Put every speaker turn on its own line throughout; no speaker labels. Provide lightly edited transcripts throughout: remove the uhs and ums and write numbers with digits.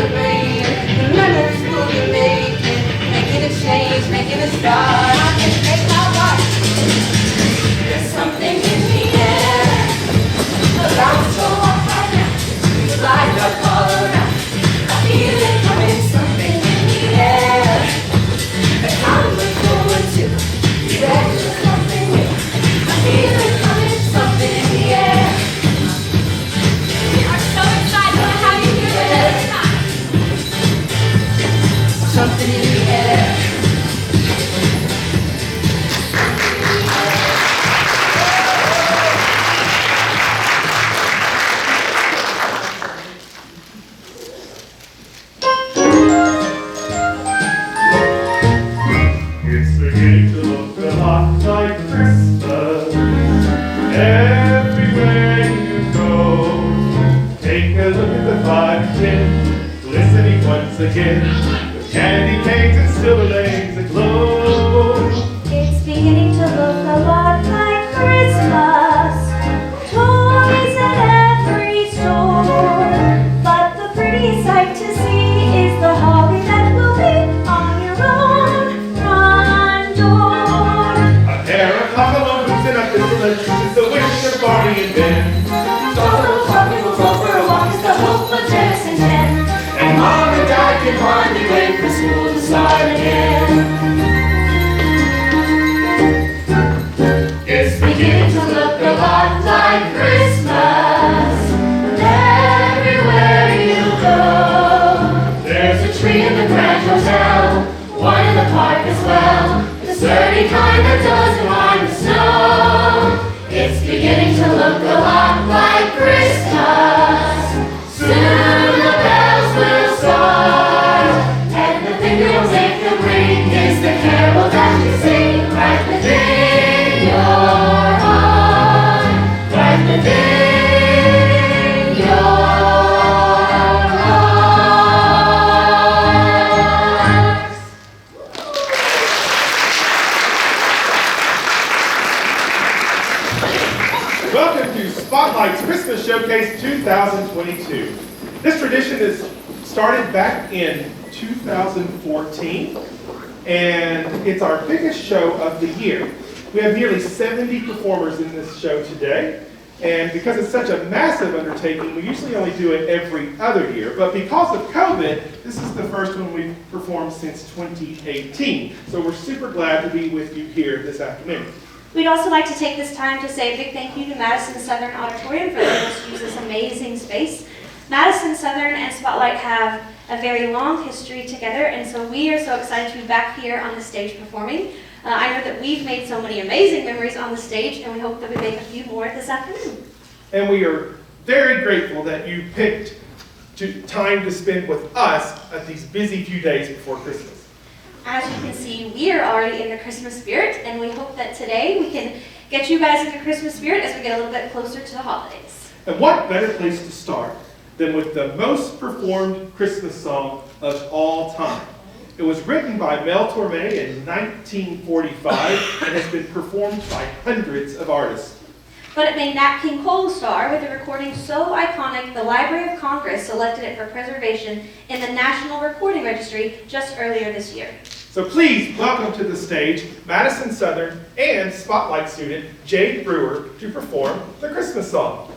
celebrating the memories we'll be making, making a change, making a start. I can make my life. There's something in the air, around so hard now, light up all around. I feel it coming, something in the air that I look forward to. Yeah, there's something new. I feel it coming, something in the air. We are so excited to have you here with us tonight. Something in the air.
It's beginning to look a lot like Christmas everywhere you go. Take a look at the 5 and 10, glistening once again, with candy canes and silver lanes aglow.
It's beginning to look a lot like Christmas. Toys at every store. But the prettiest sight to see is the holly that will be on your own front door.
A pair of hop-along boots and a pistol and shoes, the wish of Barney and Ben.
Solo talking will go for a walk is the hope of Jess and Jen.
And Mom and Dad can hardly wait for school to start again. It's beginning to look a lot like Christmas everywhere you go. There's a tree in the Grand Hotel, one in the park as well, the sturdy kind that doesn't mind the snow. It's beginning to look a lot like Christmas. Soon the bells will start, and the thing that will make them ring is the carol that we sing right within your heart, right within your heart.
Welcome to Spotlight's Christmas Showcase 2022. This tradition is started back in 2014, and it's our biggest show of the year. We have nearly 70 performers in this show today, and because it's such a massive undertaking, we usually only do it every other year, but because of COVID, this is the first one we've performed since 2018. So we're super glad to be with you here this afternoon.
We'd also like to take this time to say a big thank you to Madison Southern Auditorium for letting us use this amazing space. Madison Southern and Spotlight have a very long history together, and so we are so excited to be back here on the stage performing. I know that we've made so many amazing memories on the stage, and we hope that we make a few more this afternoon.
And we are very grateful that you picked time to spend with us at these busy few days before Christmas.
As you can see, we are already in the Christmas spirit, and we hope that today we can get you guys in the Christmas spirit as we get a little bit closer to the holidays.
And what better place to start than with the most performed Christmas song of all time? It was written by Mel Torme in 1945 and has been performed by hundreds of artists.
But it made Nat King Cole a star with a recording so iconic the Library of Congress selected it for preservation in the National Recording Registry just earlier this year.
So please welcome to the stage Madison Southern and Spotlight student Jade Brewer to perform the Christmas song.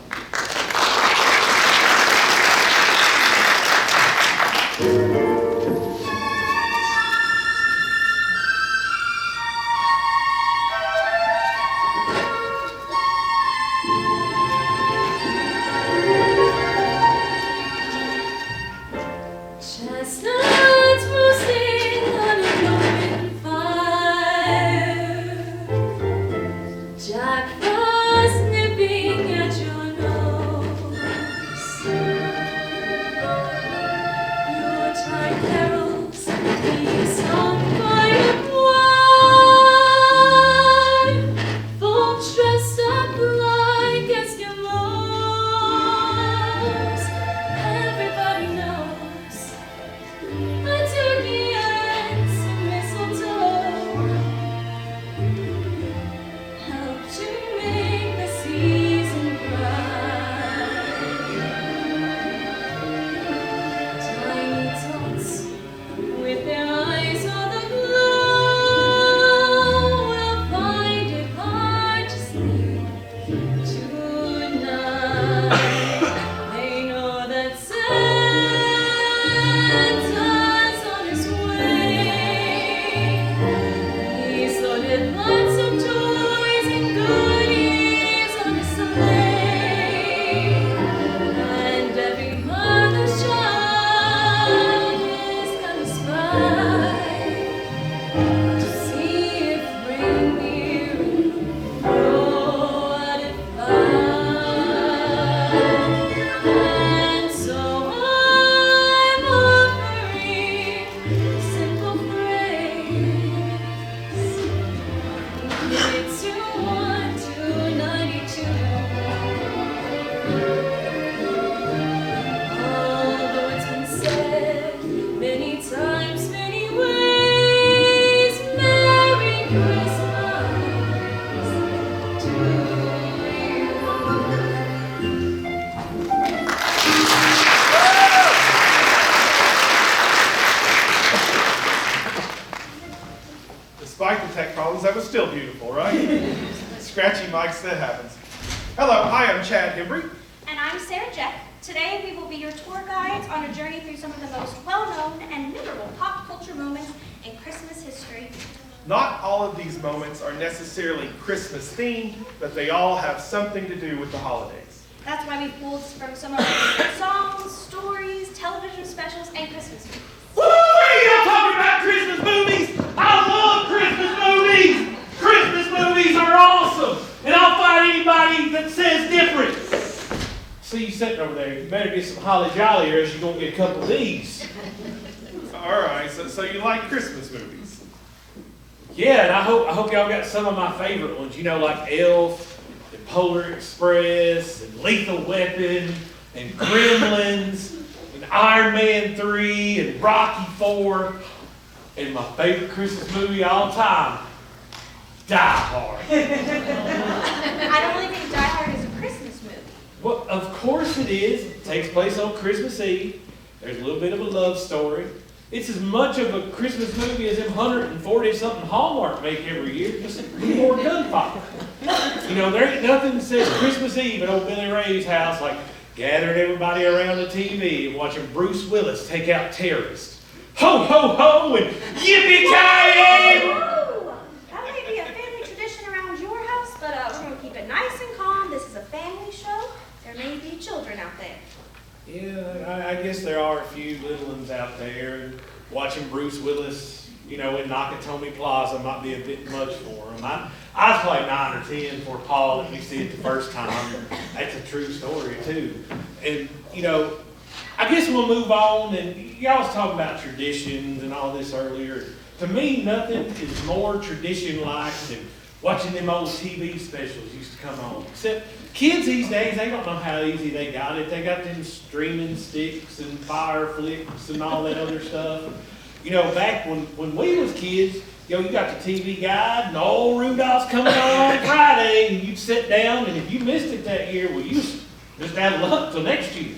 Chestnuts roasting on an open fire, Jack Frost nipping at your
still beautiful, right? Scratchy mics, that happens. Hello, I am Chad Hembry.
And I'm Sarah Jeff. Today we will be your tour guides on a journey through some of the most well-known and memorable pop culture moments in Christmas history.
Not all of these moments are necessarily Christmas themed, but they all have something to do with the holidays.
That's why we pulled from some of our favorite songs, stories, television specials, and Christmas movies.
Woo! I'm talking about Christmas movies! I love Christmas movies! Christmas movies are awesome! And I'll find anybody that says different. See you sitting over there. You better get some Holly Jolly or else you're going to get a couple of these.
All right, so you like Christmas movies?
Yeah, and I hope y'all got some of my favorite ones. You know, like Elf, and Polar Express, and Lethal Weapon, and Gremlins, and Iron Man 3, and Rocky 4, and my favorite Christmas movie of all time, Die Hard.
I don't really think Die Hard is a Christmas movie.
Well, of course it is. It takes place on Christmas Eve. There's a little bit of a love story. It's as much of a Christmas movie as them 140-something Hallmark make every year, just more gunfire. You know, there ain't nothing that says Christmas Eve at old Billy Ray's house like gathering everybody around the TV and watching Bruce Willis take out terrorists. Ho, ho, ho, and yippee-ki-yay!
Woo! That may be a family tradition around your house, but we're going to keep it nice and calm. This is a family show. There may be children out there.
Yeah, I guess there are a few little ones out there. And watching Bruce Willis, you know, in Nakatomi Plaza might be a bit much for them. I was probably 9 or 10 before Paul let me see it the first time. That's a true story, too. And, you know, I guess we'll move on. And y'all was talking about traditions and all this earlier. To me, nothing is more tradition-like than watching them old TV specials used to come on. Except kids these days, they don't know how easy they got it. They got them streaming sticks and fire flicks and all that other stuff. You know, back when we was kids, you got the TV guide and old Rudolph's coming on Friday, and you'd sit down, and if you missed it that year, well, you just out of luck till next year.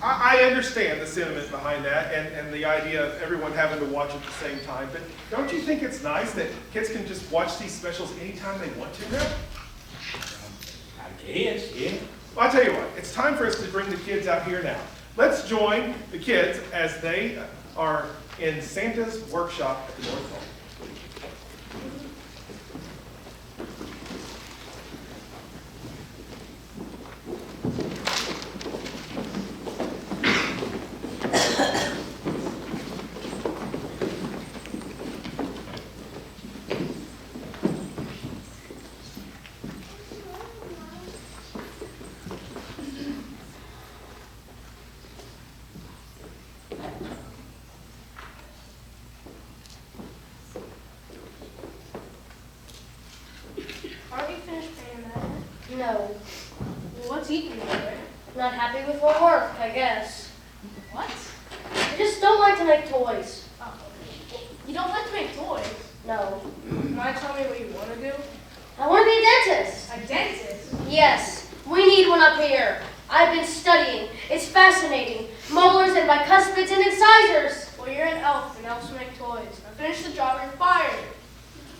I understand the sentiment behind that and the idea of everyone having to watch at the same time, but don't you think it's nice that kids can just watch these specials anytime they want to now?
I guess, yeah.
Well, I'll tell you what, it's time for us to bring the kids out here now. Let's join the kids as they are in Santa's workshop at the North Pole.
Are you finished painting that?
No,
Well, what's eating you there?
not happy with my work, I guess.
What?
I just don't like to make toys.
Oh. You don't like to make toys.
No.
Mind telling me what you want to do?
I want to be a dentist.
A dentist?
Yes, we need one up here. I've been studying. It's fascinating. Molars and bicuspids and incisors.
Well, you're an elf, and elves make toys. Now finish the job or you're fired.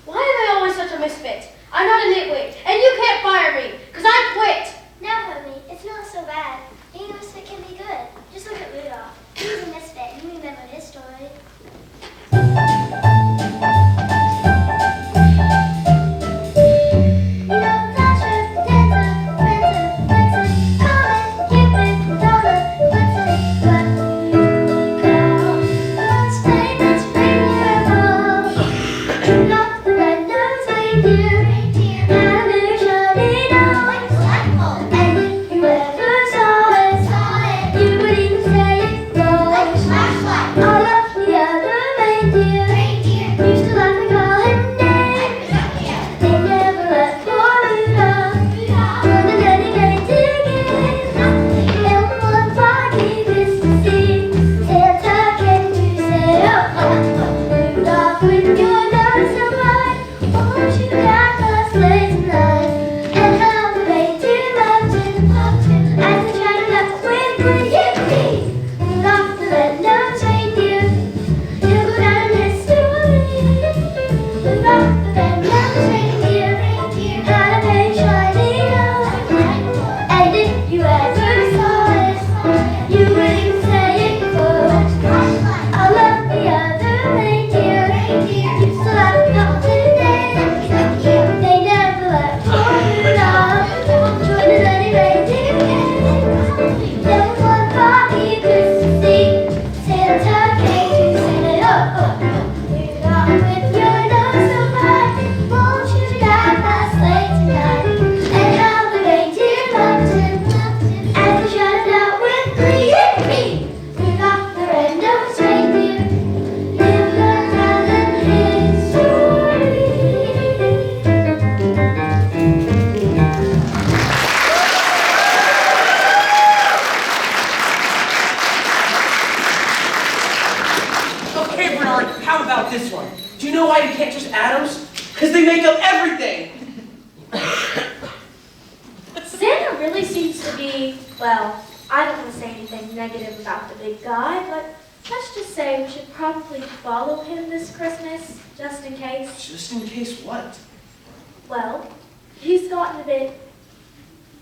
Why am I always such a misfit? I'm not a nitwit, and you can't fire me, because I quit.
No, homie, it's not so bad. Being a misfit can be good. Just look at Rudolph. He was a misfit. You remember his story. You know Dasher, Dancer, Prancer, Vixen, Comet, Cupid, Donald, Blitzen, but you call one famous favorable. Rudolph the red-nosed reindeer. well, I don't want to say anything negative about the big guy, but let's just say we should probably follow him this Christmas, just in case.
Just in case what?
Well, he's gotten a bit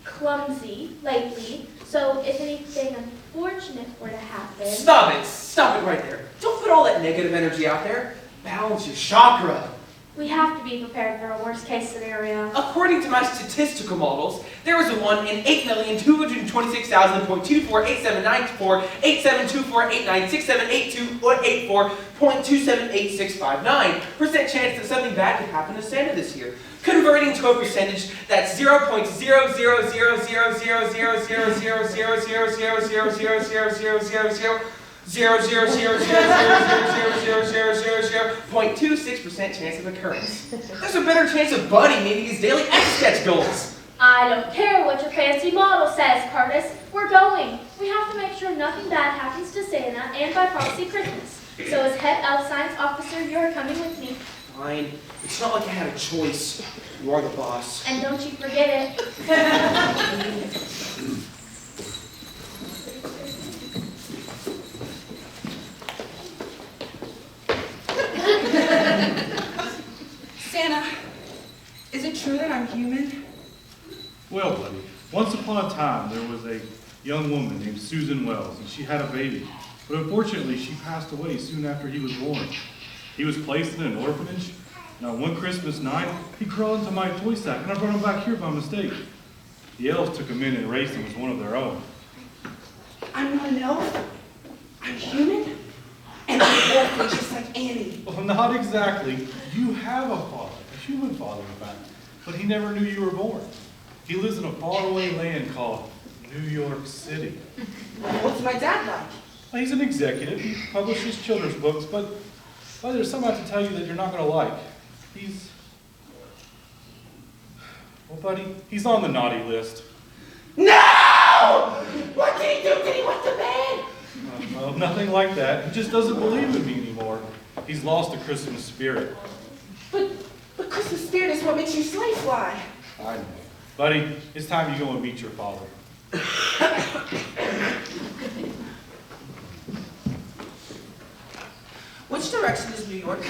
clumsy lately, so if anything unfortunate were to happen...
Stop it right there. Don't put all that negative energy out there. Balance your chakra.
We have to be prepared for a worst-case scenario.
According to my statistical models, there was a 1 in 8,226,000.2487948724896782.84.2788659% chance that something bad could happen to Santa this year. Converting to a percentage that's 0.000000000000000000.26% chance of occurrence. There's a better chance of Buddy meeting his daily Etch-a-Sketch goals.
I don't care what your fancy model says, Curtis. We're going. We have to make sure nothing bad happens to Santa and by proxy Christmas. So as head elf science officer, you're coming with me.
Fine. It's not like I had a choice. You are the boss.
And don't you forget it.
Santa, is it true that I'm human?
Well, buddy, once upon a time, there was a young woman named Susan Wells, and she had a baby. But unfortunately, she passed away soon after he was born. He was placed in an orphanage, and on one Christmas night, he crawled into my toy sack, and I brought him back here by mistake. The elves took him in and raised him as one of their own.
I'm not an elf. I'm human. And I'm an orphan just like Annie.
Well, not exactly. You have a father, a human father, in fact, but he never knew you were born. He lives in a faraway land called New York City.
What's my dad like?
Well, he's an executive. He publishes children's books, but there's something I have to tell you that you're not going to like. Well, buddy, he's on the naughty list.
No! What did he do? Did he wet the bed?
Well, nothing like that. He just doesn't believe in me anymore. He's lost the Christmas spirit.
But Christmas spirit is what makes you sleigh fly.
I know. Buddy, it's time you go and meet your father.
Which direction is New York?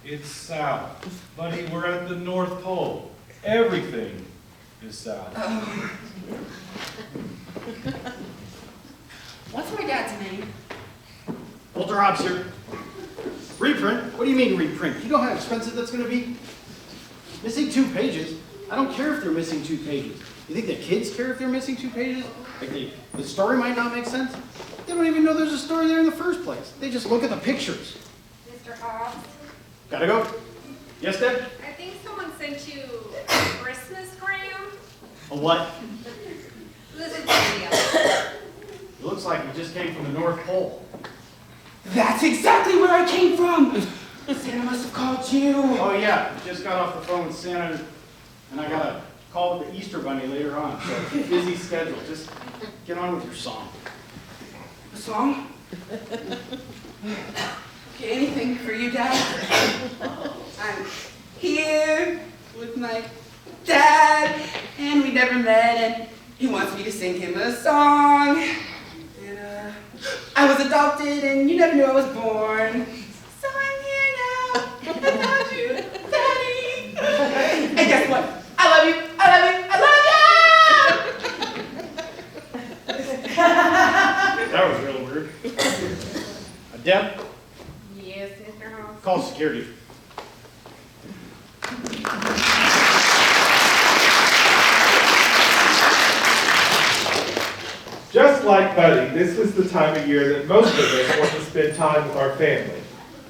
It's south. Buddy, we're at the North Pole. Everything is south.
What's my dad's name?
Walter Hobster. Reprint? What do you mean reprint? You know how expensive that's going to be? Missing 2 pages? I don't care if they're missing 2 pages. You think the kids care if they're missing 2 pages? Like the story might not make sense? They don't even know there's a story there in the first place. They just look at the pictures.
Mr. Hobbs,
Gotta go? Yes, Deb?
I think someone sent you a Christmas gram.
A what?
Listen to me.
It looks like you just came from the North Pole.
That's exactly where I came from. Santa must have called you.
Oh yeah, just got off the phone with Santa, and I got a call with the Easter Bunny later on, so busy schedule. Just get on with your song.
A song? Okay, anything for you, Dad. I'm here with my dad, and we never met, and he wants me to sing him a song. And I was adopted, and you never knew I was born. So I'm here now, without you, Daddy. And guess what? I love you, I love you, I love you!
That was real weird. Deb,
Yes, Mr. Hobbs.
call security.
Just like Buddy, this is the time of year that most of us want to spend time with our family.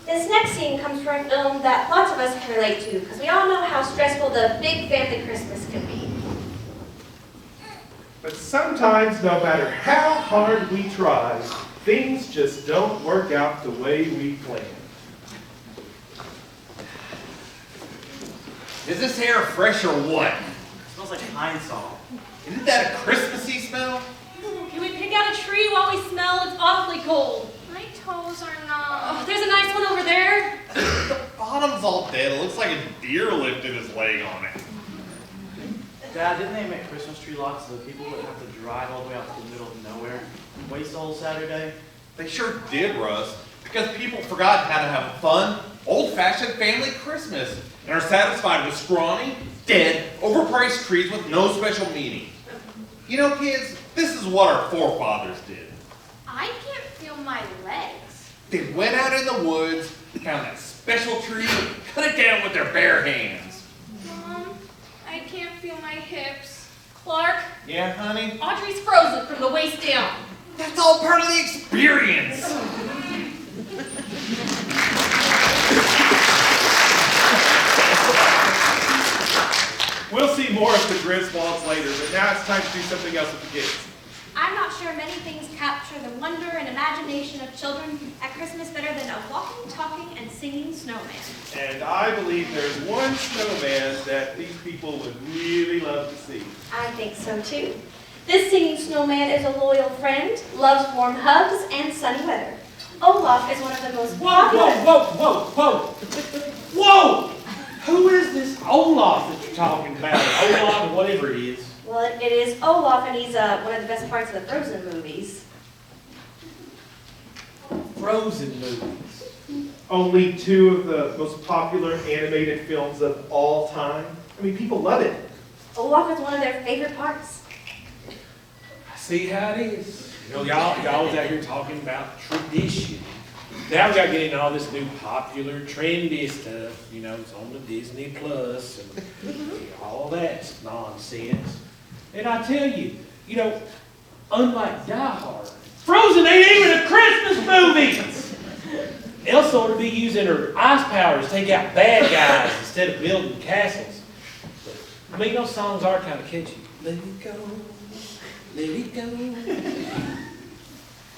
This next scene comes from a film that lots of us can relate to, because we all know how stressful the big family Christmas can be.
But sometimes, no matter how hard we try, things just don't work out the way we planned.
Is this hair fresh or what? It smells like pine sol. Isn't that a Christmassy smell?
Can we pick out a tree while we smell? It's awfully cold.
My toes are numb.
Oh, there's a nice one over there.
The bottom's all dead. It looks like a deer lifted his leg on it. Dad, didn't they make Christmas tree lots so that people wouldn't have to drive all the way out to the middle of nowhere, waste the whole Saturday?
They sure did, Russ, because people forgot how to have a fun, old-fashioned family Christmas and are satisfied with scrawny, dead, overpriced trees with no special meaning. You know, kids, this is what our forefathers did.
I can't feel my legs.
They went out in the woods, found that special tree, and cut it down with their bare hands.
Mom, I can't feel my hips. Clark,
Yeah, honey?
Audrey's frozen from the waist down.
That's all part of the experience.
We'll see more of the Griswolds later, but now it's time to do something else with the kids.
I'm not sure many things capture the wonder and imagination of children at Christmas better than a walking, talking, and singing snowman.
And I believe there's one snowman that these people would really love to see.
I think so too. This singing snowman is a loyal friend, loves warm hugs and sunny weather. Olaf is one of the most popular.
Whoa! Whoa! Who is this Olaf that you're talking about? Olaf or whatever it is.
Well, it is Olaf, and he's one of the best parts of the Frozen movies.
Frozen movies.
Only two of the most popular animated films of all time. I mean, people love it.
Olaf is one of their favorite parts.
I see how it is. You know, y'all was out here talking about tradition. Now we gotta get into all this new popular, trendy stuff. You know, it's on the Disney Plus and all that nonsense. And I tell you, you know, unlike Die Hard, Frozen ain't even a Christmas movie! Elsa ought to be using her ice powers to take out bad guys instead of building castles. But, I mean, those songs are kind of catchy. Let it go, let it go.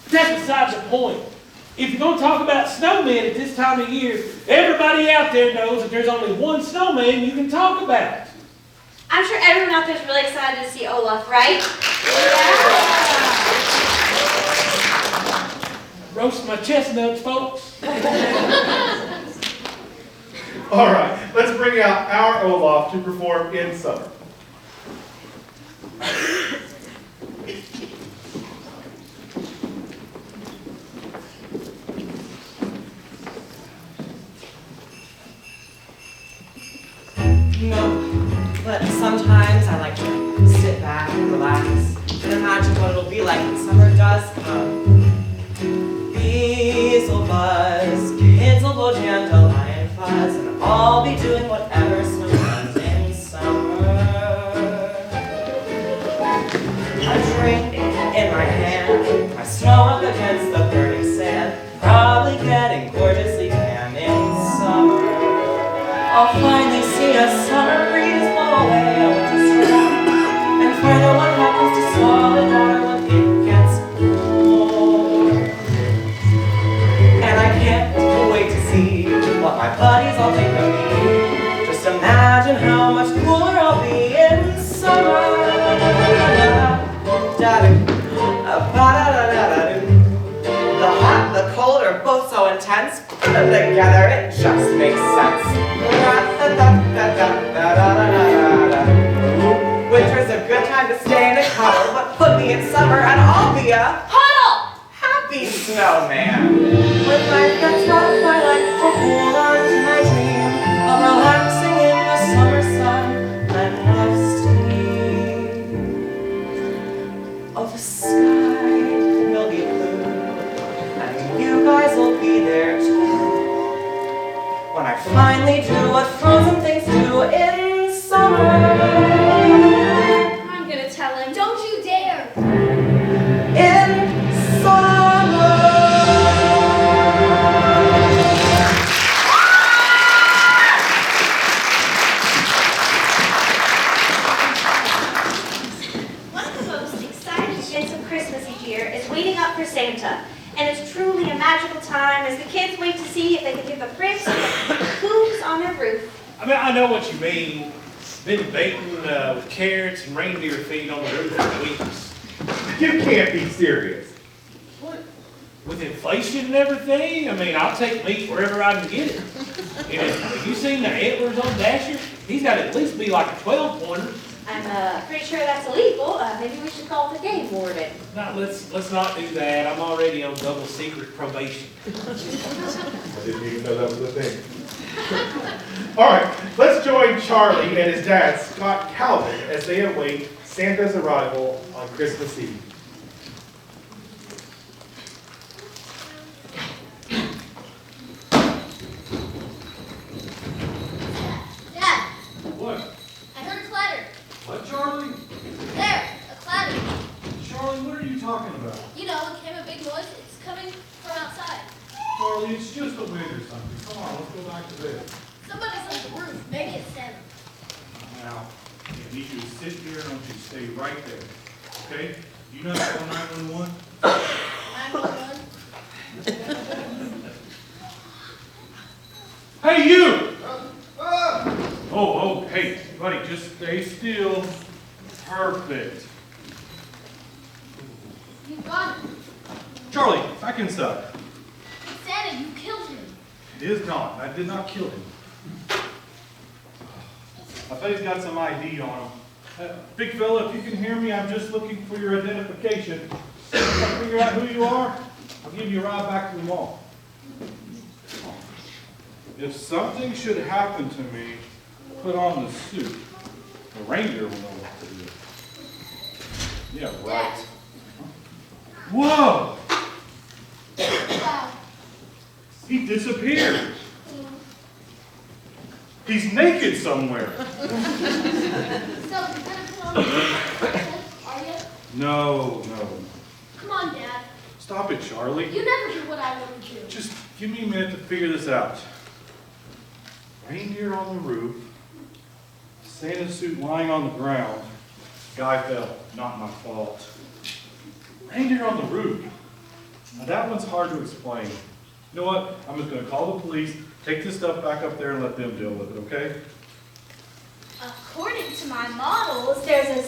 That's beside the point. If you're going to talk about snowmen at this time of year, everybody out there knows that there's only one snowman you can talk about.
I'm sure everyone out there is really excited to see Olaf, right? Yeah.
Roast my chestnuts, folks.
All right, let's bring out our Olaf to perform in summer.
No, but sometimes I like to sit back and relax and imagine what it'll be like when summer does come. Bees will buzz, kids will blow dandelion fuzz, and I'll be doing whatever snow does in summer. A drink in my hand, my snow up against the burning sand, probably getting gorgeously tan in summer. I'll finally see a summer breeze blow away a winter storm, and find out what happens to solid water when it gets cold. And I can't wait to see what my buddies all think of me. Just imagine how much cooler I'll be in summer. The hot, the cold are both so intense, put them together, it just makes sense. Winter's a good time to stay in a cuddle, but put me in summer and I'll be a
Huddle!
happy snowman. When life gets rough, I like to hold on to my dream of relaxing in the summer sun and of steam. Of the sky will be blue, and you guys will be there too. When I finally do what frozen things do in summer.
I'm gonna tell him, don't you dare!
In summer.
One of the most exciting events of Christmas each year is waiting up for Santa. And it's truly a magical time as the kids wait to see if they can get the prince who's on their roof.
I mean, I know what you mean. Been baiting with carrots and reindeer feet on the roof for weeks.
You can't be serious.
What? With inflation and everything? I mean, I'll take meat wherever I can get it. And have you seen the antlers on Dasher? He's got to at least be like a 12-pointer.
I'm pretty sure that's illegal. Maybe we should call the game warden.
Now, let's not do that. I'm already on double secret probation.
I didn't even know that was a thing. All right, let's join Charlie and his dad, Scott Calvin, as they await Santa's arrival on Christmas Eve.
Dad,
What?
I heard a clatter.
What, Charlie?
There, a clatter.
Charlie, what are you talking about?
You know, it came a big noise. It's coming from outside.
Charlie, it's just a wind or something. Come on, let's go back to bed.
Somebody's on the roof. Maybe it's Santa.
Now, I need you to sit here and I want you to stay right there. Okay? You know how to call 911?
911.
Hey, you! Oh, hey, buddy, just stay still. Perfect.
You got him.
Charlie, back inside.
It's Santa. You killed him.
It is not. I did not kill him. I bet he's got some ID on him. Big fella, if you can hear me, I'm just looking for your identification. If I figure out who you are, I'll give you a ride back to the mall. If something should happen to me, put on the suit. The reindeer will know what to do. Yeah, right. Whoa!
Wow.
He disappeared. He's naked somewhere.
So, you're gonna put on the suit, are you?
No.
Come on, Dad.
Stop it, Charlie.
You never do what I want to do.
Just give me a minute to figure this out. Reindeer on the roof, Santa suit lying on the ground. Guy fell, not my fault. Reindeer on the roof. Now that one's hard to explain. You know what? I'm just going to call the police, take this stuff back up there and let them deal with it, okay?
According to my models, there's a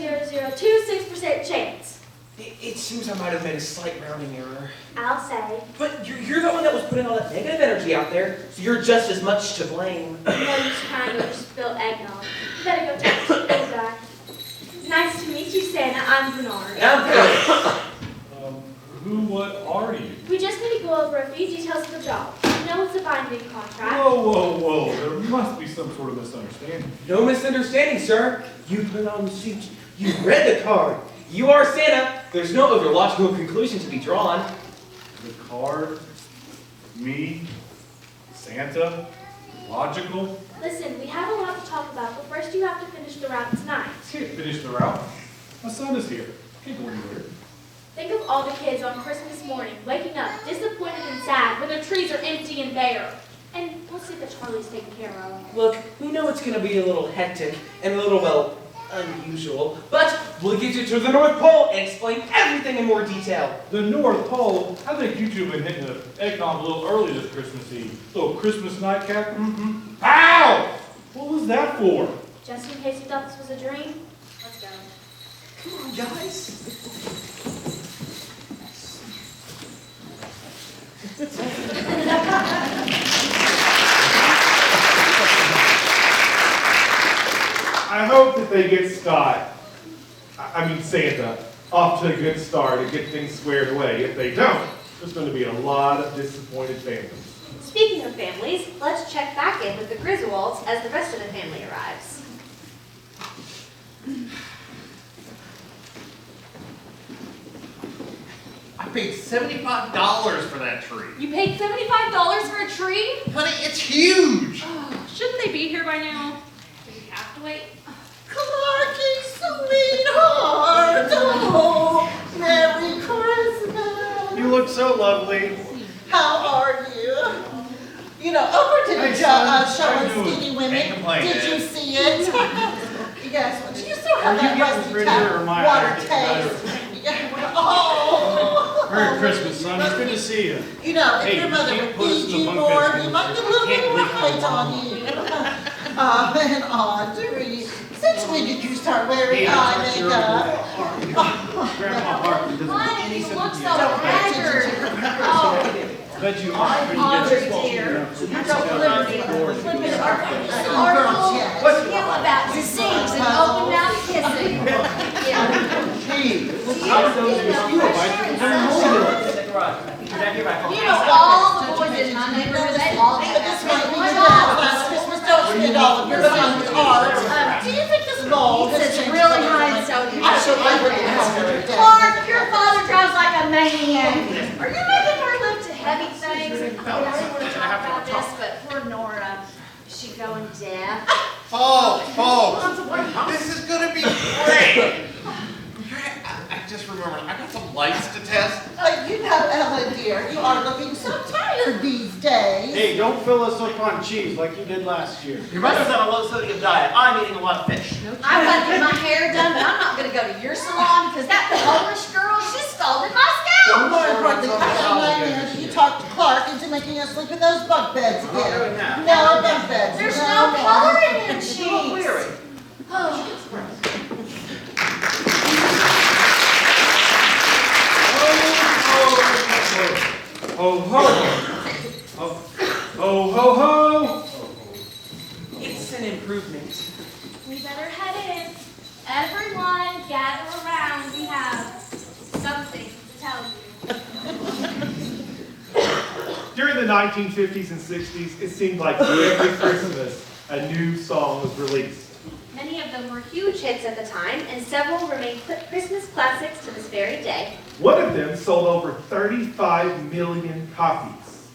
0.0000000000000000000000026% chance.
It seems I might have made a slight rounding error.
I'll say.
But you're the one that was putting all that negative energy out there, so you're just as much to blame.
No use trying to spill eggnog. You better go talk to the old guy. Nice to meet you, Santa. I'm Bernard.
I'm good.
What are you?
We just need to go over a few details of the job. You know it's a binding contract.
Whoa. There must be some sort of misunderstanding.
No misunderstanding, sir. You put on the suit. You read the card. You are Santa. There's no other logical conclusion to be drawn.
The card, me, Santa, logical.
Listen, we have a lot to talk about, but first you have to finish the route tonight.
Can't finish the route. My son is here. Can't go anywhere.
Think of all the kids on Christmas morning, waking up disappointed and sad when their trees are empty and bare. And we'll see that Charlie's taken care of.
Look, we know it's going to be a little hectic and a little, well, unusual, but we'll get you to the North Pole and explain everything in more detail.
The North Pole? I think you two have been hitting the eggnog a little early this Christmas Eve. Little Christmas nightcap? Mm-hmm. Ow! What was that for?
Just in case you thought this was a dream, let's go.
Come on, guys.
I hope that they get Santa, off to a good start and get things squared away. If they don't, there's going to be a lot of disappointed families.
Speaking of families, let's check back in with the Griswolds as the rest of the family arrives.
I paid $75 for that tree.
You paid $75 for a tree?
Honey, it's huge.
Oh, shouldn't they be here by now? Do we have to wait?
Clarky, sweetheart! Oh, Merry Christmas!
You look so lovely.
How are you? You know, Oprah did a show on
doing?
Skinny Women.
Can't complain,
Did you
Dad.
see it? Yes, but you still have
Are you
that
getting
rusty
prettier or my
water
eyes getting
taste. Oh!
Merry Christmas, son. It's good to see you.
You know, if
Hey,
your
you
mother
can't
would
put us in
feed
the
you
bunk
more,
beds
you might get a
anymore.
little
Can't
bit
leave
of height
her
on
alone.
you. And Audrey, since when did you start wearing
Hey,
eye
I'm sure
makeup?
Grandpa Hartman doesn't put
Honey,
any
you look
sympathy
so
in it. bet you
My
are.
father, dear, you don't liberty of flipping articles, skill about disease and open mouth kissing. You know, all the boys in my neighborhood, they all get
This might be your dad's last Christmas. Don't spend all of your son's cards. Do you think this ball has
It's
changed?
really high, so
I should like what you have for your dad.
Clark, your father drives like a maniac. Are you making her lift heavy things? I don't want to talk about this, but poor Nora, is she going deaf?
This is gonna be great. I just remembered, I got some lights to test.
You know, Ellen, dear, you are looking so tired these days.
Hey, don't fill us up on cheese like you did last year.
Your mother's on a low sodium diet. I'm eating a lot of fish.
I want to get my hair done, but I'm not going to go to your salon because that Polish girl, she scalded my scalp.
More importantly, I got my man, you talked to Clark into making us sleep in those bunk beds again. No bunk beds.
There's no color in your cheeks.
Weary.
Ho, ho. Ho, ho, ho, ho.
It's an improvement.
We better head in. Everyone, gather around. We have something to tell you.
During the 1950s and 60s, it seemed like every Christmas a new song was released.
Many of them were huge hits at the time, and several remain Christmas classics to this very day.
One of them sold over 35 million copies,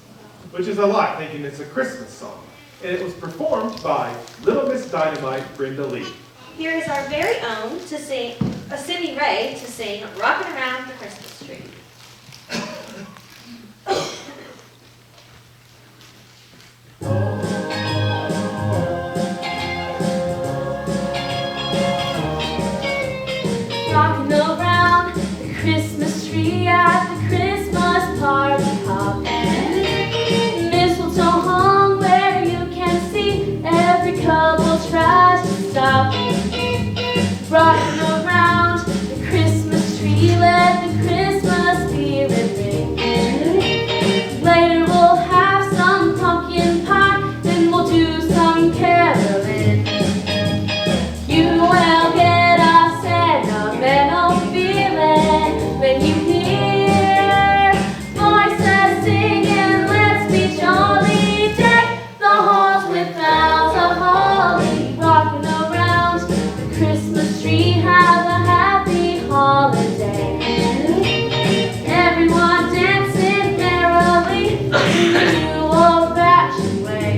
which is a lot thinking it's a Christmas song. And it was performed by Little Miss Dynamite, Brenda Lee.
Here is our very own Simi Ray to sing Rockin' Around the Christmas Tree.
Rocking around the Christmas tree at the Christmas party hop. Mistletoe hung where you can see every couple tries to stop. Rocking around the Christmas tree, let the Christmas spirit ring. Later we'll have some pumpkin pie, then we'll do some caroling. You will get a sentimental feeling when you hear voices singing, let's be jolly, deck the halls with boughs of holly. Rocking around the Christmas tree, have a happy holiday. Everyone dancing merrily in the new old-fashioned way.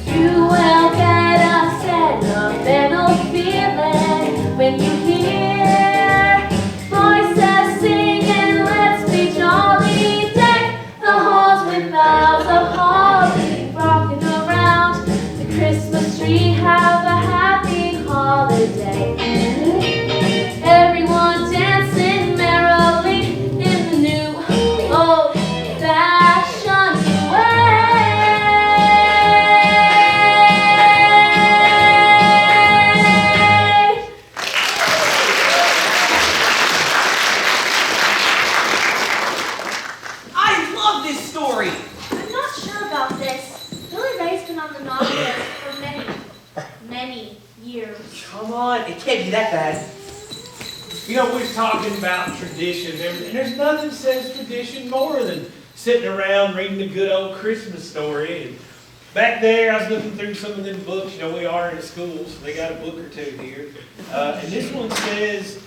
You will get a sentimental feeling when you hear voices singing, let's be jolly, deck the halls with boughs of holly. Rocking around the Christmas tree, have a happy holiday. Everyone dancing merrily in the new old-fashioned way.
I love this story.
I'm not sure about this. Billy Ray's been on the naughty list for many years.
Come on, it can't be that bad.
You know, we're talking about tradition, and there's nothing says tradition more than sitting around reading a good old Christmas story. And back there, I was looking through some of them books. You know, we are in a school, so they got a book or two here. And this one says,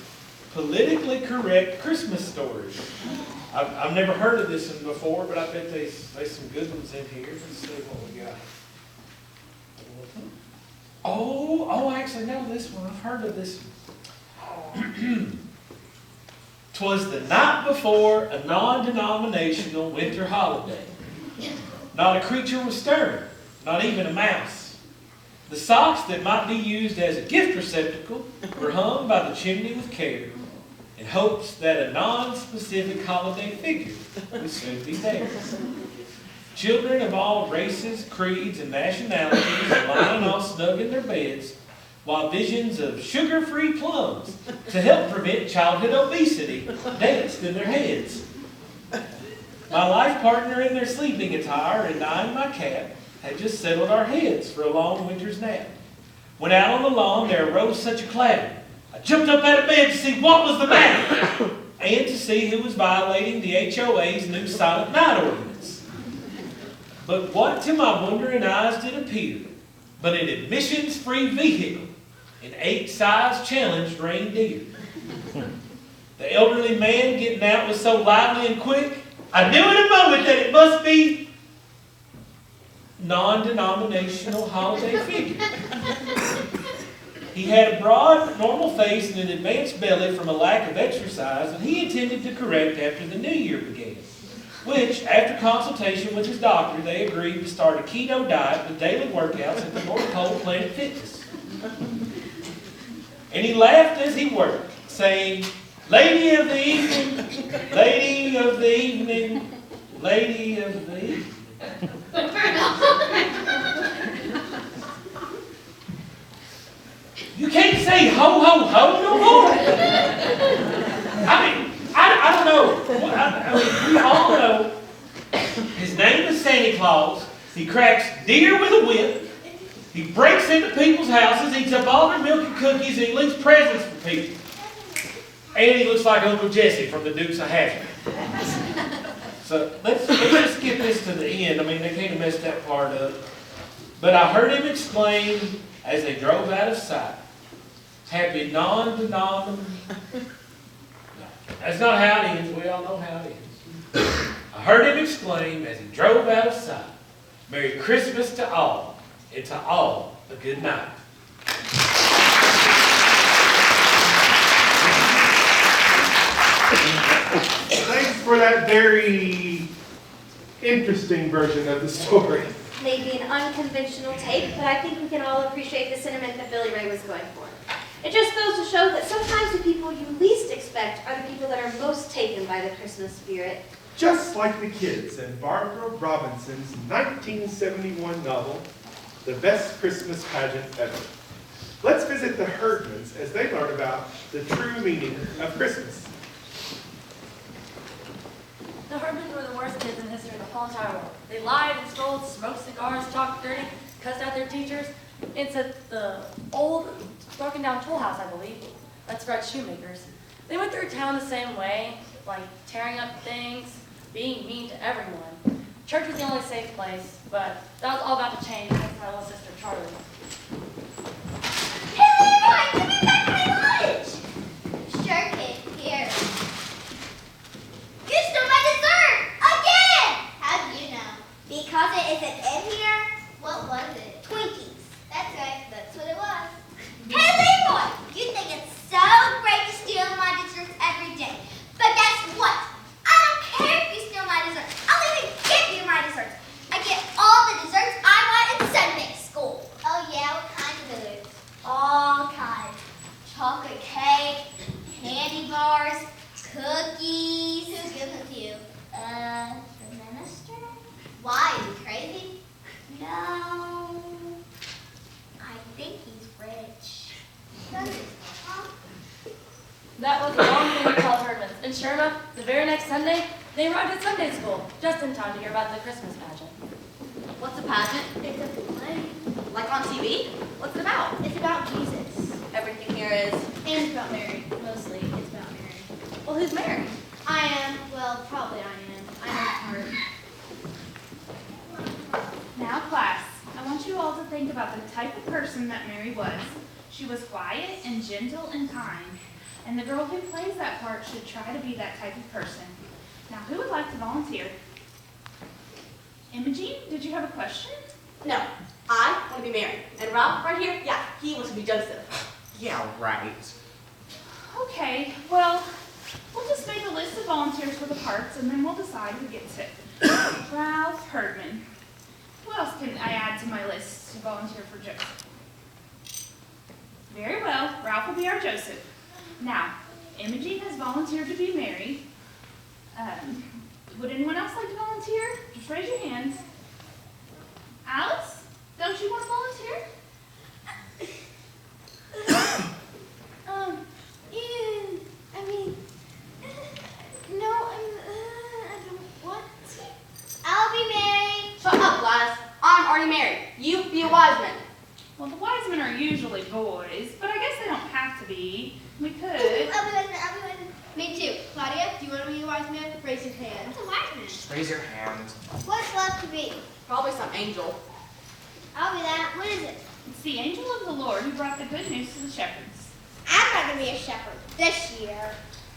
Politically Correct Christmas Stories. I've never heard of this one before, but I bet there's some good ones in here. Let's see what we got. Oh, I actually know this one. I've heard of this one. 'Twas the night before a non-denominational winter holiday. Not a creature was stirring, not even a mouse. The socks that might be used as a gift receptacle were hung by the chimney with care, in hopes that a non-specific holiday figure would soon be there. Children of all races, creeds, and nationalities are lying all snug in their beds, while visions of sugar-free plums to help prevent childhood obesity danced in their heads. My life partner in their sleeping attire and I and my cat had just settled our heads for a long winter's nap. When out on the lawn there arose such a clatter, I jumped up out of bed to see what was the matter, and to see who was violating the HOA's new silent night ordinance. But what to my wondering eyes did appear but an admissions-free vehicle, an 8-size challenged reindeer. The elderly man getting out was so lively and quick, I knew in a moment that it must be non-denominational holiday figure. He had a broad, normal face and an advanced belly from a lack of exercise that he intended to correct after the new year began, which, after consultation with his doctor, they agreed to start a keto diet with daily workouts at the North Pole Planet Fitness. And he laughed as he worked, saying, "Lady of the evening, lady of the evening, lady of the evening." You can't say ho, ho, ho no more. I don't know. I mean, we all know his name is Santa Claus. He cracks deer with a whip. He breaks into people's houses, eats up all their milk and cookies, and he leaves presents for people. And he looks like Uncle Jesse from the Dukes of Hazzard. So let's just skip this to the end. I mean, they kind of messed that part up. But I heard him exclaim as they drove out of sight, "Happy non-denominational." That's not how it ends. We all know how it ends. I heard him exclaim as he drove out of sight, "Merry Christmas to all, and to all a good night."
Thanks for that very interesting version of the story.
Maybe an unconventional take, but I think we can all appreciate the sentiment that Billy Ray was going for. It just goes to show that sometimes the people you least expect are the people that are most taken by the Christmas spirit.
Just like the kids in Barbara Robinson's 1971 novel, The Best Christmas Pageant Ever. Let's visit the Herdmans as they learn about the true meaning of Christmas.
The Herdmans were the worst kids in history of the whole entire world. They lied and stole, smoked cigars, talked dirty, cussed out their teachers. It's at the old, broken down tool house, I believe. That's Fred Shoemaker's. They went through town the same way, like tearing up things, being mean to everyone. Church was the only safe place, but that was all about to change thanks to my little sister, Charlie.
Hey, Leroy, give me back my lunch! Sure, kid, here. You stole my dessert! Again! How do you know? Because it isn't in here. What was it? Twinkies. That's right, that's what it was. Hey, Leroy! You think it's so great to steal my desserts every day. But guess what? I don't care if you steal my desserts. I'll even give you my desserts. I get all the desserts I want in Sunday school. Oh yeah, what kind of desserts? All kinds. Chocolate cake, candy bars, cookies. Who gives them to you? The minister? Why? Is he crazy? No. I think he's rich. Huh?
That was the long thing we called Herdmans. And sure enough, the very next Sunday, they arrived at Sunday school, just in time to hear about the Christmas pageant.
What's a pageant?
It's a play.
Like on TV? What's it about?
It's about Jesus.
Everything here is.
And it's about Mary. Mostly it's about Mary.
Well, who's Mary?
I am. Well, probably I am. I know part.
Now, class, I want you all to think about the type of person that Mary was. She was quiet and gentle and kind, and the girl who plays that part should try to be that type of person. Now, who would like to volunteer? Imogene, did you have a question?
No, I want to be Mary. And Rob, right here, yeah, he wants to be Joseph.
Yeah, right.
Okay, well, we'll just make a list of volunteers for the parts, and then we'll decide who gets it. Ralph Herdman. else can I add to my list to volunteer for Joseph? Very well, Ralph will be our Joseph. Now, Imogene has volunteered to be Mary. Would anyone else like to volunteer? Just raise your hands. Alice, don't you want to volunteer?
Ian, I mean, no, I don't want to. I'll be married.
Shut up, Gladys. I'm already married. You be a wise man.
Well, the wise men are usually boys, but I guess they don't have to be. We could.
I'll be wise man.
Me too. Claudia, do you want to be a wise man? Raise your hand.
What's a wise man?
Raise your hand.
What's left to be?
Probably some angel.
I'll be that. What is it?
It's the angel of the Lord who brought the good news to the shepherds.
I'm not going to be a shepherd this year.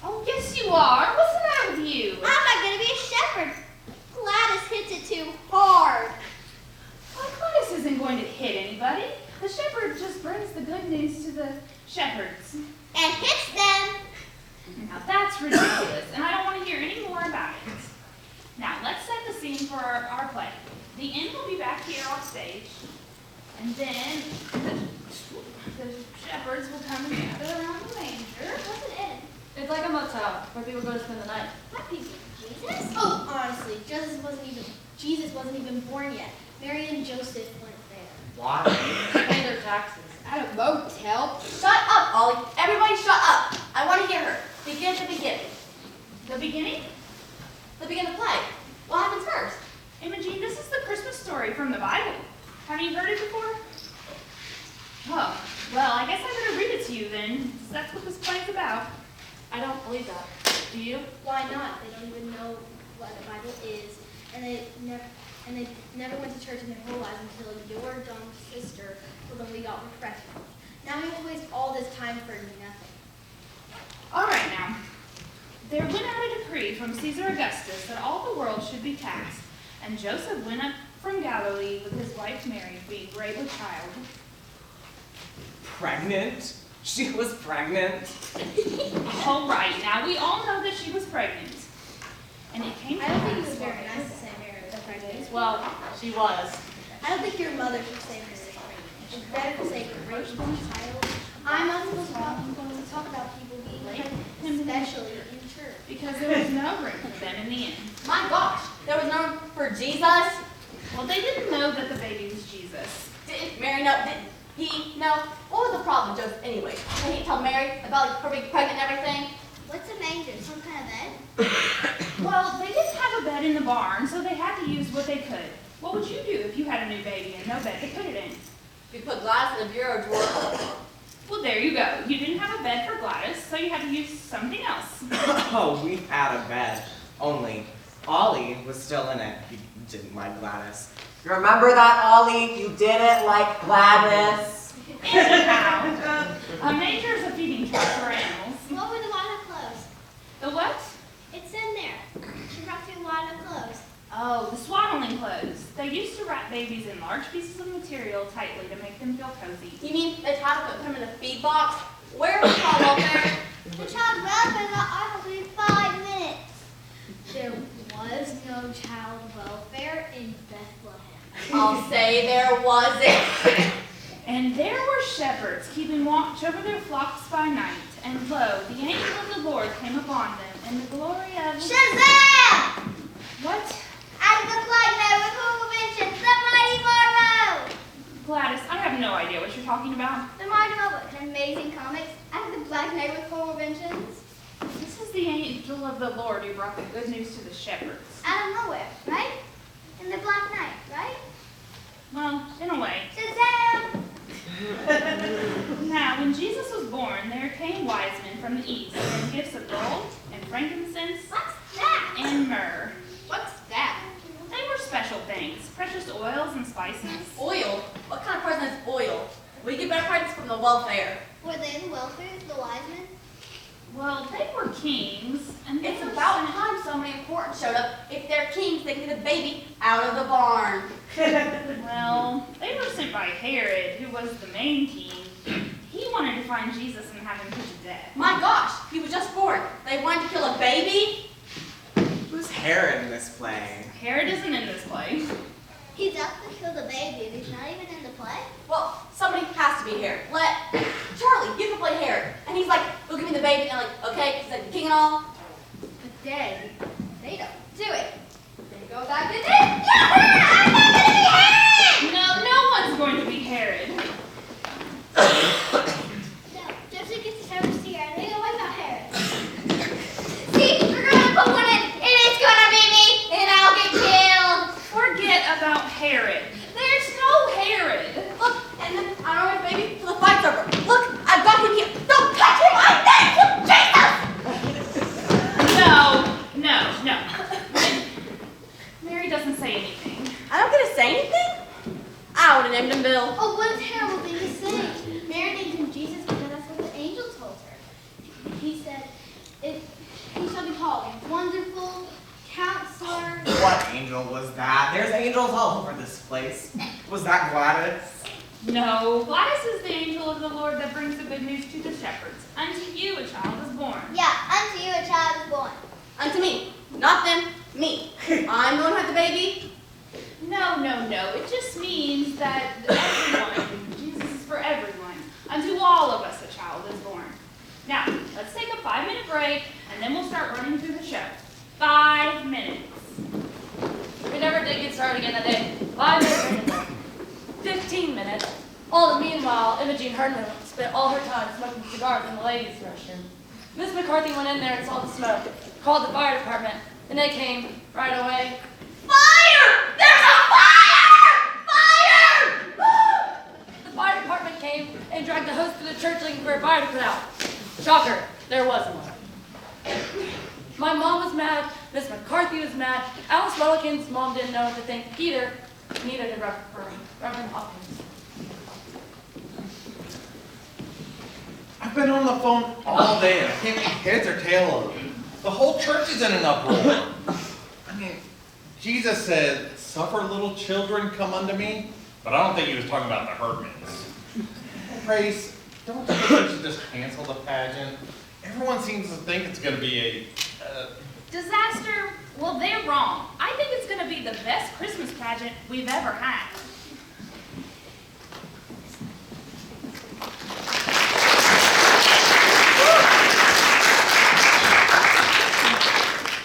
Oh, yes you are. What's the matter with you?
I'm not going to be a shepherd. Gladys hits it too hard.
Well, Gladys isn't going to hit anybody. The shepherd just brings the good news to the shepherds.
And hits them.
Now that's ridiculous, and I don't want to hear any more about it. Now, let's set the scene for our play. The inn will be back here on stage, and then the shepherds will come and gather around the manger.
What's an inn?
It's like a motel where people go to spend the night.
What people? Jesus?
Oh, honestly, Jesus wasn't even born yet. Mary and Joseph went there.
Why?
Pay their taxes.
At a motel? Shut up, Ollie. Everybody shut up. I want to hear her. Begin at the beginning.
The beginning?
The beginning of the play. What happens first?
Imogene, this is the Christmas story from the Bible. Have you heard it before? Oh, well, I guess I better read it to you then, since that's what this play's about.
I don't believe that. Do you?
Why not? They don't even know what the Bible is, and they never went to church in their whole lives until your dumb sister told them we got refreshment. Now we will waste all this time for nothing.
All right, now. There went out a decree from Caesar Augustus that all the world should be taxed, and Joseph went up from Galilee with his wife Mary, being great with child.
Pregnant? She was pregnant?
All right, now we all know that she was pregnant. And it came
I don't think it was very nice to say Mary was pregnant.
Well, she was.
I don't think your mother should say Mary. It's better to say great with child. I'm not supposed to talk about people being pregnant, especially in church.
Because there was no room for them in the inn.
My gosh, there was no room for Jesus.
Well, they didn't know that the baby was Jesus.
Didn't Mary know? Did he know? What was the problem with Joseph anyway? Did he tell Mary about her being pregnant and everything?
What's a manger? Some kind of bed?
Well, they didn't have a bed in the barn, so they had to use what they could. What would you do if you had a new baby and no bed to put it in?
You put Gladys in the bureau drawer.
Well, there you go. You didn't have a bed for Gladys, so you had to use something else.
Oh, we had a bed. Only Ollie was still in it. He didn't like Gladys. Remember that, Ollie? You didn't like Gladys.
Anyhow, a manger is a feeding trough for animals.
What were the line of clothes?
The what?
It's in there. She brought you a line of clothes.
Oh, the swaddling clothes. They used to wrap babies in large pieces of material tightly to make them feel cozy.
You mean they tried to put him in a feed box? Where was child welfare?
The child welfare got off in 5 minutes.
There was no child welfare in Bethlehem.
I'll say there wasn't.
And there were shepherds keeping watch over their flocks by night. And lo, the angel of the Lord came upon them, and the glory of...
Shazam!
What?
Out of the flag there with whom mentioned the mighty marvel!
Gladys, I have no idea what you're talking about.
The mighty marvel, an amazing comics out of the Black Knight with Homer Vengeance.
This is the angel of the Lord who brought the good news to the shepherds.
Out of nowhere, right? In the Black Knight, right?
Well, in a way.
Shazam!
Now, when Jesus was born, there came wise men from the east, and gifts of gold, and frankincense,
What's that?
and myrrh.
What's that?
They were special things, precious oils and spices.
Oil? What kind of present is oil? We get better presents from the welfare.
Were they the welfare, the wise men?
Well, they were kings, and they
It's
were
about
sent-
time somebody important showed up. If they're kings, they can get the baby out of the barn.
Well, they were sent by Herod, who was the main king. He wanted to find Jesus and have him put to death.
My gosh, he was just born. They wanted to kill a baby?
Who's Herod in this play?
Herod isn't in this play.
He's up to kill the baby and he's not even in the play?
Well, somebody has to be here. Let Charlie, you can play Herod. And he's like, go give me the baby. And they're like, okay, he's like the king and all.
But Dad,
They don't do it. They go back to this.
No one's going to be Herod.
No, Joseph gets to never see her. And they go, what about Herod? See, we're going to put one in and it's going to be me and I'll get killed.
Forget about Herod. There's no Herod.
Look, and then I don't know, baby, till the fight's over. Look, I've got him here. Don't touch him. I thank you, Jesus.
No. Mary doesn't say anything.
I don't get to say anything? I would have named him Bill.
oh, what a terrible thing to say. Mary named him Jesus because that's what the angel told her. He said, he shall be called Wonderful, Counselor.
What angel was that? There's angels all over this place. Was that Gladys?
No, Gladys is the angel of the Lord that brings the good news to the shepherds. Unto you a child is born.
Yeah, unto you a child is born.
Unto me. Not them, me. I'm the one who had the baby.
No. It just means that everyone, Jesus is for everyone. Unto all of us a child is born. Now, let's take a 5-minute break, and then we'll start running through the show. 5 minutes.
We never did get started again that day. 5 minutes. 15 minutes. All the meanwhile, Imogene Herdman spent all her time smoking cigars in the ladies' restroom. Miss McCarthy went in there and saw the smoke, called the fire department, and they came right away.
Fire! There's a fire! Fire!
The fire department came and dragged the host to the church looking for a fire to put out. Shocker, there wasn't one. My mom was mad, Miss McCarthy was mad, Alice Wellikin's mom didn't know what to think either, neither did Reverend Hopkins.
I've been on the phone all day and I can't make heads or tail of it. The whole church is in an uproar. I mean, Jesus said, suffer little children come unto me, but I don't think he was talking about the Herdmans. Grace, don't you think we should just cancel the pageant? Everyone seems to think it's going to be a
Disaster? Well, they're wrong. I think it's going to be the best Christmas pageant we've ever had.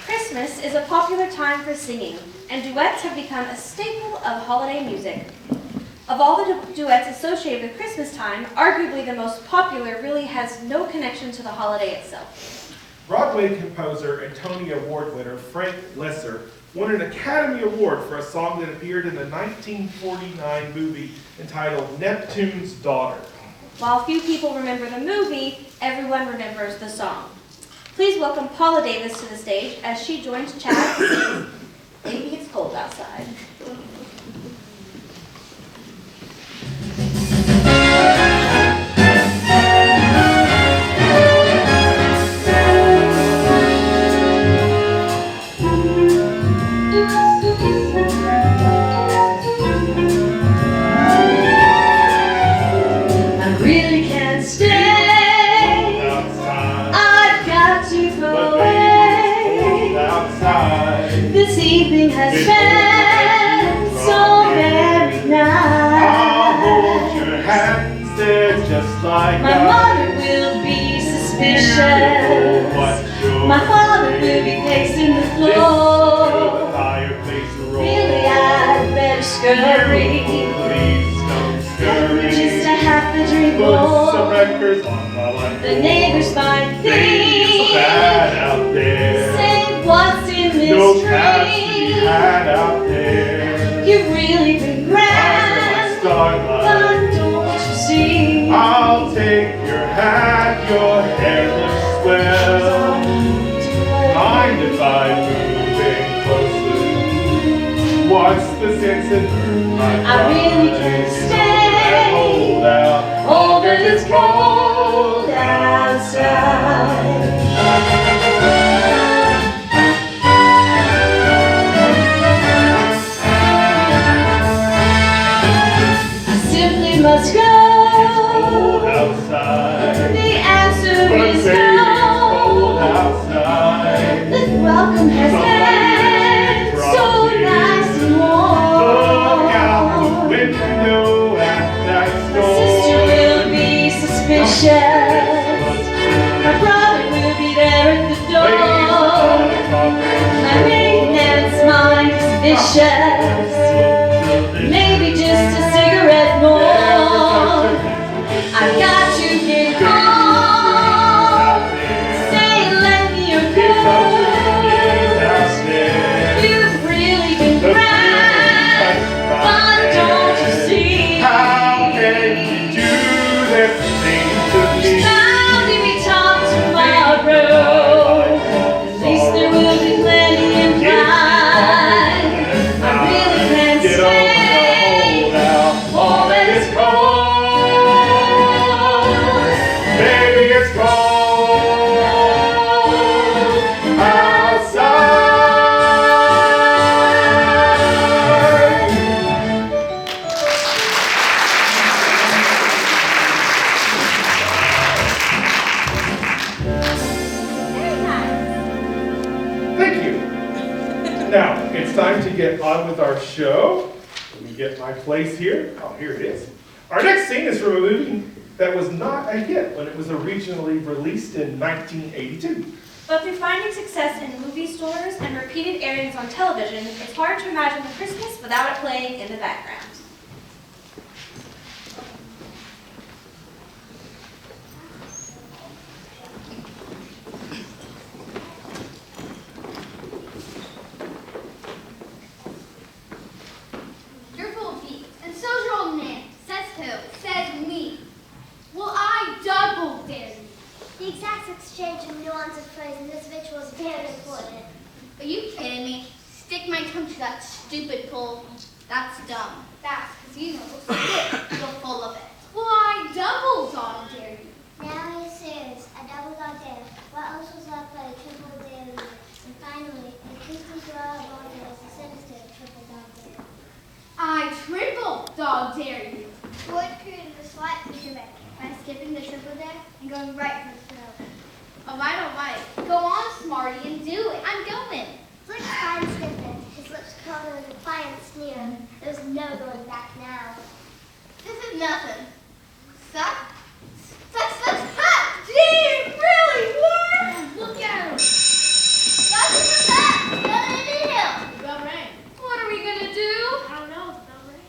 Christmas is a popular time for singing, and duets have become a staple of holiday music. Of all the duets associated with Christmas time, arguably the most popular really has no connection to the holiday itself.
Broadway composer and Tony Award winner Frank Lesser won an Academy Award for a song that appeared in the 1949 movie entitled Neptune's Daughter.
While few people remember the movie, everyone remembers the song. Please welcome Paula Davis to the stage as she joins Chad to sing Baby It's Cold Outside.
I really can't stay. I've got to go away. This evening has been so very nice.
I'll hold your hands, they're just like
My mother will be suspicious. My father will be pacing the floor. Really, I'd better scurry. Just a half a drink more. The neighbors might think
bad out there.
Say what's in this
No
drink.
cats to be had out there.
You've really been grand, but don't you see?
I'll take your hat, your hair looks swell. Mind if I move in closer? What's the sense in my
I really can't stay.
Hold out,
Oh, but it's cold outside. I simply must go.
cold outside.
The answer
But
is
baby,
no.
it's cold outside.
The welcome has been so nice and warm.
delicious. Maybe just a cigarette more. I've got to get home. Say, let me your You've really been grand, but don't you see?
How can you do this thing to me?
Now give me talk tomorrow. At least there will be plenty implied. I really can't
Get over the hole now.
Oh, that is cold.
Baby, it's cold outside. Thank you. Now, it's time to get on with our show. Let me get my place here. Oh, here it is. Our next scene is from a movie that was not a hit when it was originally released in 1982.
But through finding success in movie stores and repeated airings on television, it's hard to imagine Christmas without it playing in the background.
You're full of beef, and so's your old man. Says who? Says me. Well, I double dare you.
The exact exchange of nuance of phrase in this ritual is very important.
Are you kidding me? Stick my tongue to that stupid pole. That's dumb. That's because you know so good. You're full of it. Well, I double dog dare you.
Now you're serious. A double dog dare. What else was left but a triple dare? And finally, a Christmas royal order is a sinister triple dog dare.
I triple dog dare you.
What created a slight picture by skipping the triple dare and going right for the throw?
All right. Go on, Smarty, and do it. I'm going.
Flick's fine stiffened, his lips curled in a defiant sneer. There's no going back now.
This is nothing. Suck. Gee, really? What? Look at him.
Nothing from that. Nothing to do.
Bell rang. What are we gonna do?
I don't know, bell rang.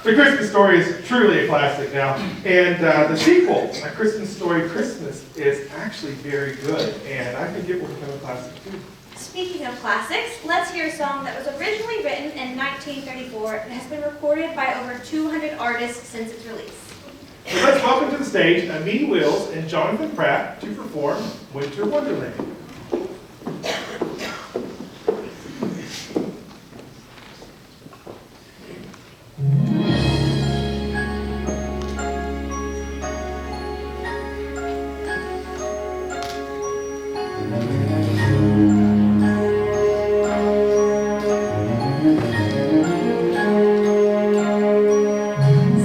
The Christmas Story is truly a classic now, and the sequel, A Christmas Story Christmas, is actually very good, and I think it will become a classic too.
Speaking of classics, let's hear a song that was originally written in 1934 and has been recorded by over 200 artists since its release.
So let's welcome to the stage Amie Wills and Jonathan Pratt to perform Winter Wonderland.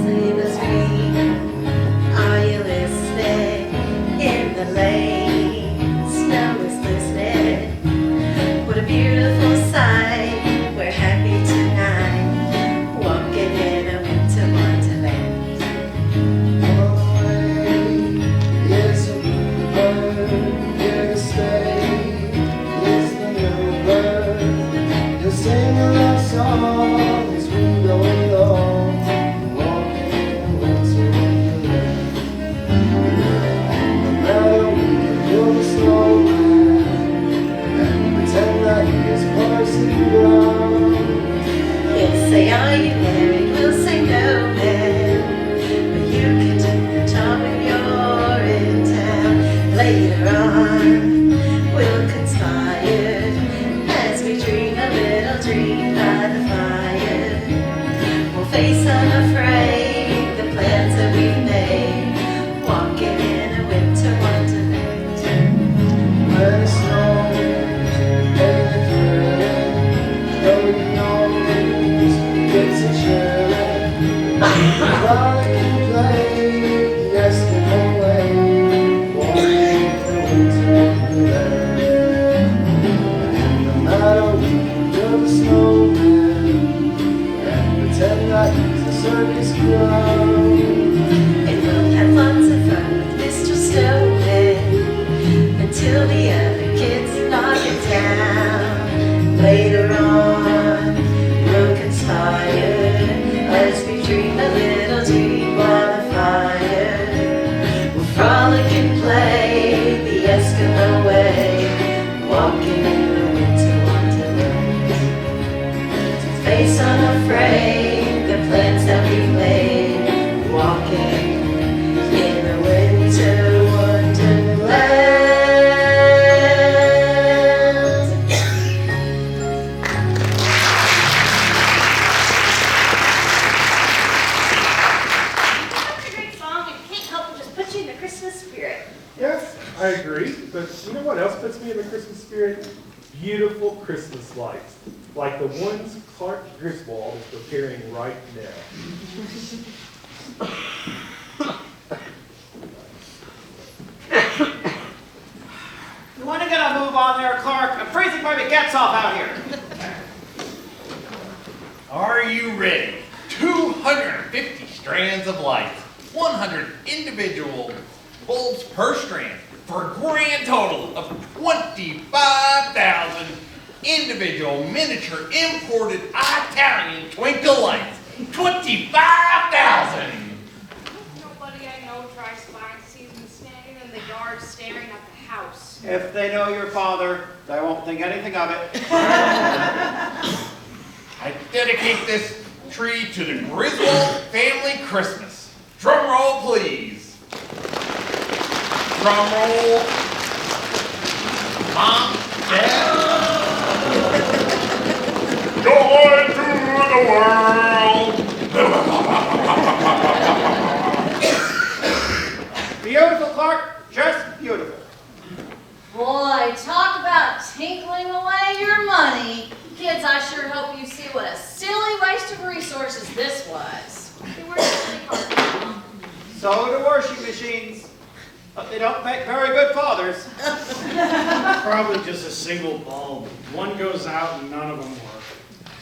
Sleigh bells ring, are you listening? In the lane, snow is glistening. What a beautiful sight, we're happy tonight, walking in a winter wonderland.
Yes, a bluebird, yes, stay, yes, the little bird. You'll sing a love song as we go along, walking in a winter wonderland. Now we can build a snowman and pretend that he is Parson Brown.
He'll say, are you married? We'll say no, man. But you can do the job when you're in town. Later on, we'll conspire as we dream a little dream by the fire. We'll face unafraid the plans that we've made, walking in a winter wonderland.
When it snows, and it's thrilling, though you know it's a chilling. While it can play, yes, the whole way, walking in the winter wonderland. And no matter we can build a snowman,
face unafraid, the plans that we've made, walking in a winter wonderland.
That's a great song, and can't help but just put you in the Christmas spirit.
Yes, I agree, but you know what else puts me in the Christmas spirit? Beautiful Christmas lights, like the ones Clark Griswold is preparing right now.
You want to get a move on there, Clark? I'm freezing my baguettes off out here.
Are you ready? 250 strands of lights, 100 individual bulbs per strand, for a grand total of 25,000 individual miniature imported Italian twinkle lights. 25,000!
Nobody I know drives by and sees me standing in the yard staring at the house.
If they know your father, they won't think anything of it.
I dedicate this tree to the Griswold family Christmas. Drum roll, please. Drum roll. Mom, Dad. Joy to the world.
Beautiful, Clark. Just beautiful.
Boy, talk about tinkling away your money. Kids, I sure hope you see what a silly waste of resources this was.
They work really hard, Mom.
So do washing machines. But they don't make very good fathers.
Probably just a single bulb. One goes out and none of them work.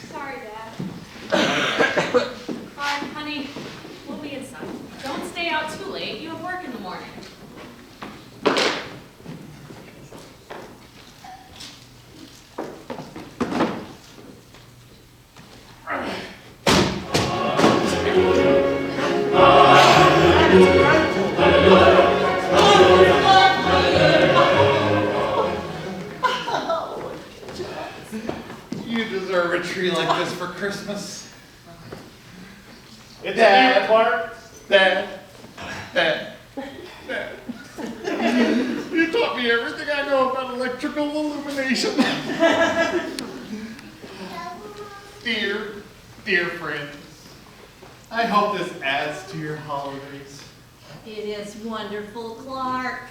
Sorry, Dad.
Honey, we'll be inside. Don't stay out too late. You have work in the morning.
You deserve a tree like this for Christmas.
It's
Dad.
a Clark.
Dad. Dad. Dad. You taught me everything I know about electrical illumination. Dear friends, I hope this adds to your holidays.
It is wonderful, Clark.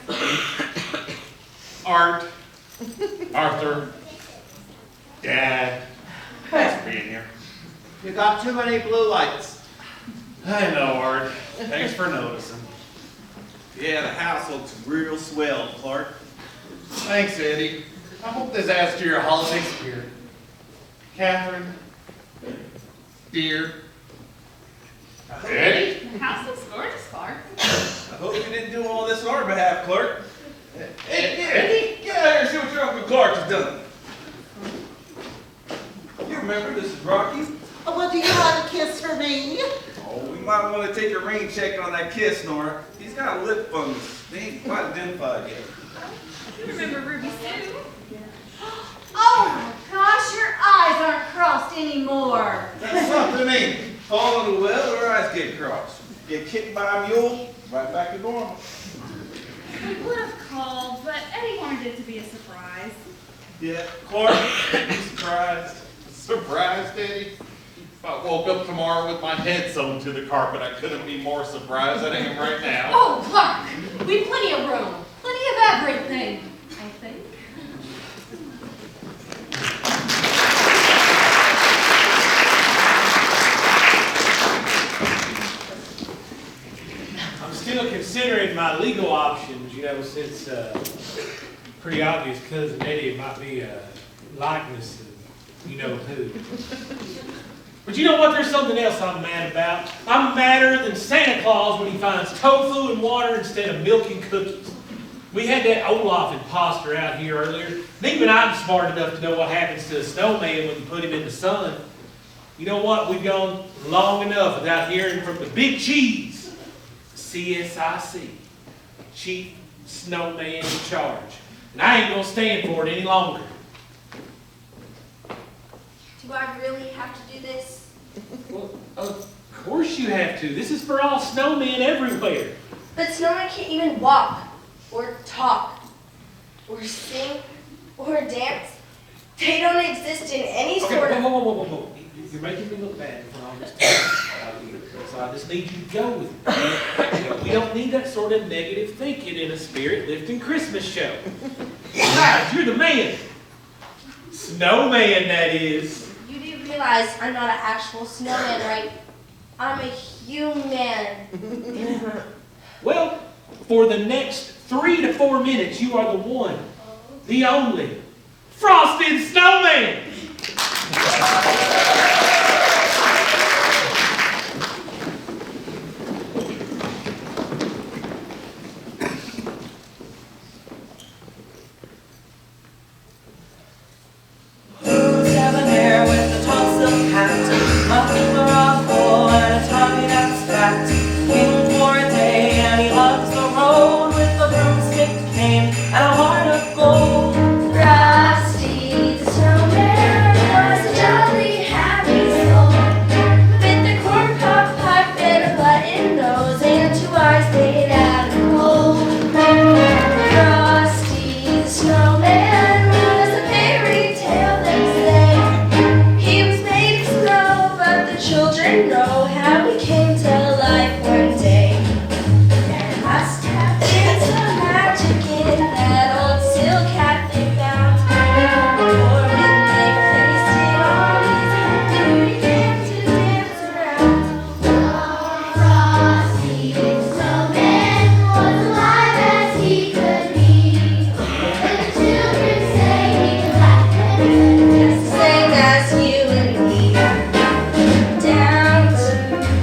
Art, Arthur, Dad, thanks for being here.
You got too many blue lights.
I know, Art. Thanks for noticing. Yeah, the house looks real swell, Clark. Thanks, Eddie. I hope this adds to your holiday spirit. Catherine, dear. Eddie?
The house looks gorgeous, Clark.
I hope you didn't do all this on our behalf, Clark. Eddie, get out here and see what your Uncle Clark has done.
You remember, this is Rocky.
Oh, well, do you have a kiss for me?
Oh, we might want to take a rain check on that kiss, Nora. He's got a lip fungus. They ain't quite identified yet.
You remember Ruby Sue?
Oh my gosh, your eyes aren't crossed anymore.
That's something, ain't it? Fall in the well, her eyes get crossed. Get kicked by a mule, right back to normal.
We would have called, but Eddie wanted it to be a surprise.
Yeah.
Clark, you surprised? Surprised, Eddie? If I woke up tomorrow with my head sewn to the carpet, I couldn't be more surprised than I am right now.
Oh, Clark! We've plenty of room. Plenty of everything, I think.
I'm still considering my legal options, you know, since pretty obvious cousin Eddie might be a likeness of you know who. But you know what? There's something else I'm mad about. I'm madder than Santa Claus when he finds tofu and water instead of milk and cookies. We had that Olaf imposter out here earlier, and even I'm smart enough to know what happens to a snowman when you put him in the sun. You know what? We've gone long enough without hearing from the big cheese, CSIC, Chief Snowman in Charge. And I ain't gonna stand for it any longer.
Do I really have to do this?
you have to. This is for all snowmen everywhere.
But snowmen can't even walk, or talk, or sing, or dance. They don't exist in any sort of...
Whoa. You're making me look bad for all this time. So I just need you to go with me. You know, we don't need that sort of negative thinking in a spirit-lifting Christmas show. Besides, you're the man. Snowman, that is.
You do realize I'm not an actual snowman, right? I'm a human.
Well, for the next 3 to 4 minutes, you are the one, the only, Frosted Snowman!
Debonair with a tall silk hat, muffin morocco and a tummy that's fat. King for a day and he loves the road with a broomstick cane and a heart of gold.
Frosty the snowman was a jolly happy soul, with a corncob pipe and a button nose and 2 eyes made out of gold. Frosty the snowman was a fairy tale, they say. He was made of snow, but the children know how he came to life one day. There must have been some magic in that old silk hat they found, for when they placed it on his head, he began to dance around. Frosty the snowman was alive as he could be, and the children say he could laugh and just the same as you and me. Down to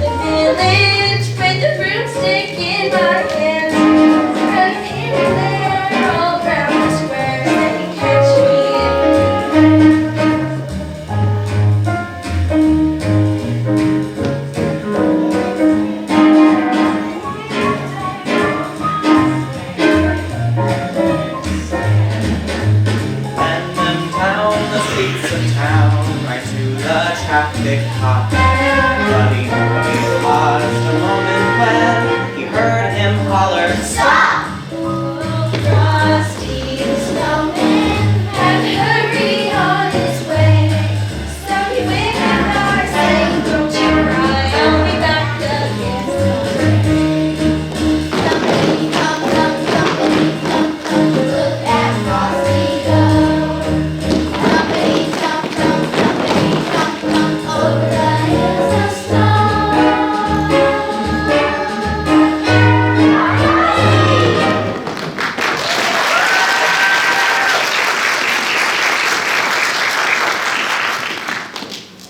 the village with the broomstick in my hand, running here and there all round the square, and he catch me
And then down the streets of town, right to the traffic cop. But he only paused a moment when he heard him holler, "Stop!"
Frosty the snowman had hurried on his way, so he went out our saying, "Don't you cry, I'll be back again someday." Company come, company come, look at Frosty go. Company come, over the hills of snow.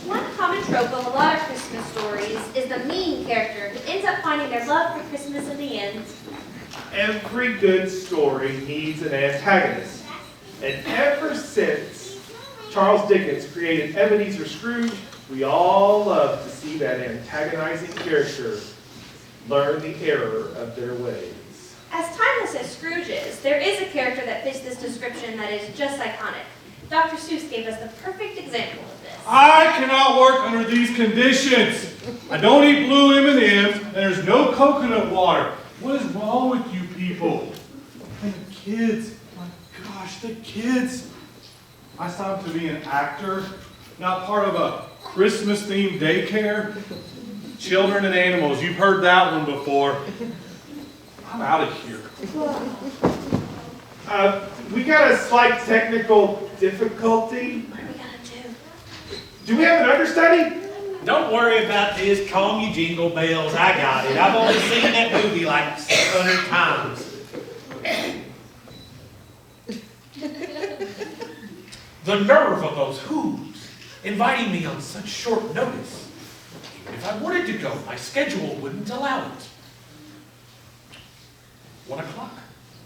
One common trope of a lot of Christmas stories is the mean character who ends up finding their love for Christmas in the end.
Every good story needs an antagonist. And ever since Charles Dickens created Ebenezer Scrooge, we all love to see that antagonizing character learn the error of their ways.
As timeless as Scrooge is, there is a character that fits this description that is just iconic. Dr. Seuss gave us the perfect example of this.
I cannot work under these conditions. I don't eat blue M&Ms, and there's no coconut water. What is wrong with you people? And the kids, my gosh, the kids. I signed up to be an actor, not part of a Christmas-themed daycare. Children and animals, you've heard that one before. I'm out of here.
We got a slight technical difficulty.
What are we gonna do?
Do we have an understudy?
Don't worry about this. Calm you jingle bells. I got it. I've only seen that movie like 600 times. The nerve of those Who's inviting me on such short notice. Even if I wanted to go, my schedule wouldn't allow it. 1 o'clock,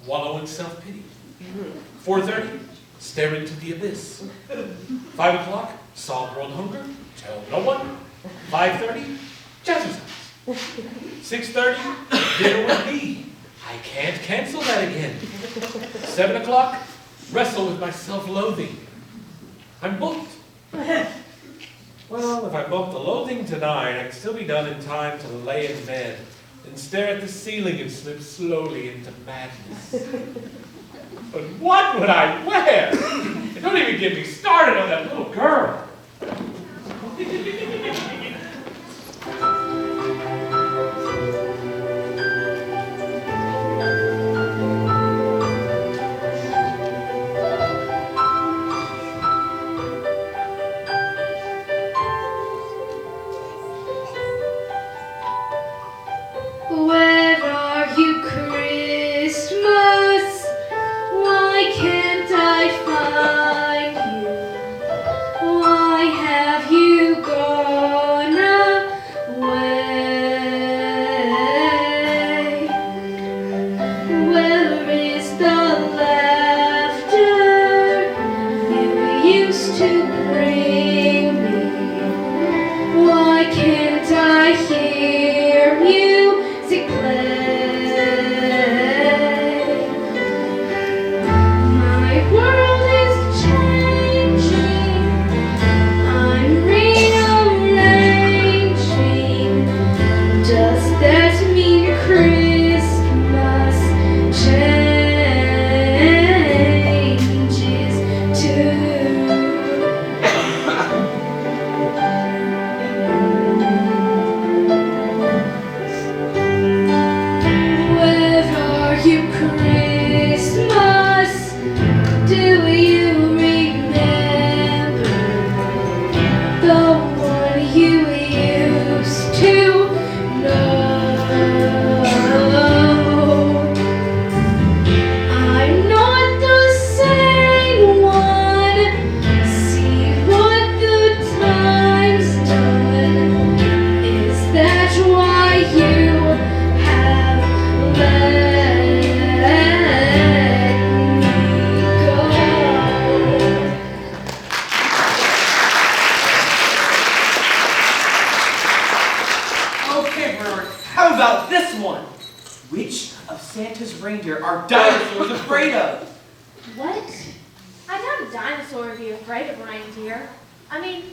wallow in self-pity. 4:30, stare into the abyss. 5 o'clock, solve world hunger, tell no one. 5:30, jazzercise. 6:30, dinner with me. I can't cancel that again. 7 o'clock, wrestle with my self-loathing. I'm booked. Well, if I bumped the loathing tonight, I could still be done in time to lay in bed and stare at the ceiling and slip slowly into madness. But what would I wear? And don't even get me started on that little girl.
Where are you, Christmas? Why can't I find you? Why have you gone away? Where is the laughter you used to bring me? Why can't I hear music play? My world is changing. I'm rearranging. Does that mean Christmas changes too? Where are you, Christmas? Do you remember the one you used to know? I'm not the same one. See what the time's done. Is that why you have let me go?
Okay, Bernard, how about this one? Which of Santa's reindeer are dinosaurs afraid of?
What? I doubt a dinosaur would be afraid of reindeer. I mean,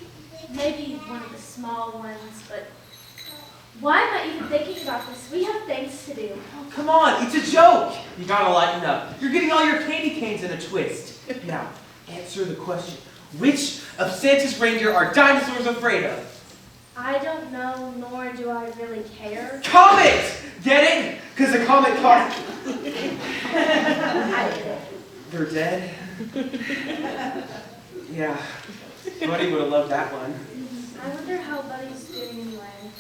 maybe one of the small ones, but why am I even thinking about this? We have things to do.
Oh, come on, it's a joke. You gotta lighten up. You're getting all your candy canes in a twist. Now, answer the question. Which of Santa's reindeer are dinosaurs afraid of?
I don't know, nor do I really care.
Comet! Get it? Because a comet costs... They're dead? Yeah. Buddy would have loved that one.
I wonder how Buddy's doing anyway.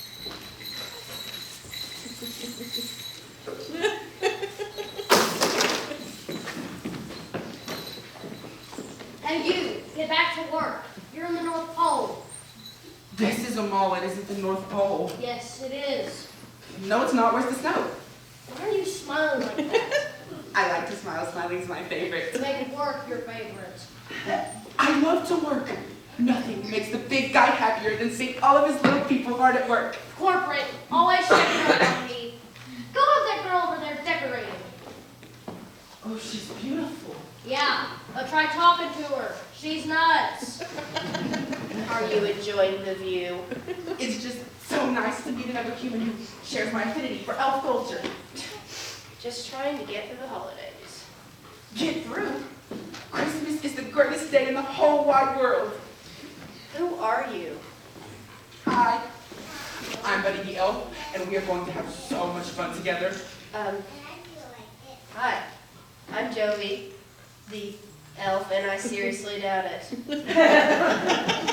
Hey, you, get back to work. You're in the North Pole.
This is a mall, it isn't the North Pole.
Yes, it is.
No, it's not. Where's the snow?
Why are you smiling like that?
I like to smile. Smiling's my favorite.
Make work your favorite.
I love to work. Nothing makes the big guy happier than seeing all of his little people hard at work.
Corporate, always checking up on me. Go have that girl over there decorating.
Oh, she's beautiful.
Yeah, but try talking to her. She's nuts.
Are you enjoying the view?
It's just so nice to meet another human who shares my affinity for elf culture.
Just trying to get through the holidays.
Get through? Christmas is the greatest day in the whole wide world.
Who are you?
Hi. I'm Buddy the Elf, and we are going to have so much fun together.
Hi. I'm Jovi, the elf, and I seriously doubt it.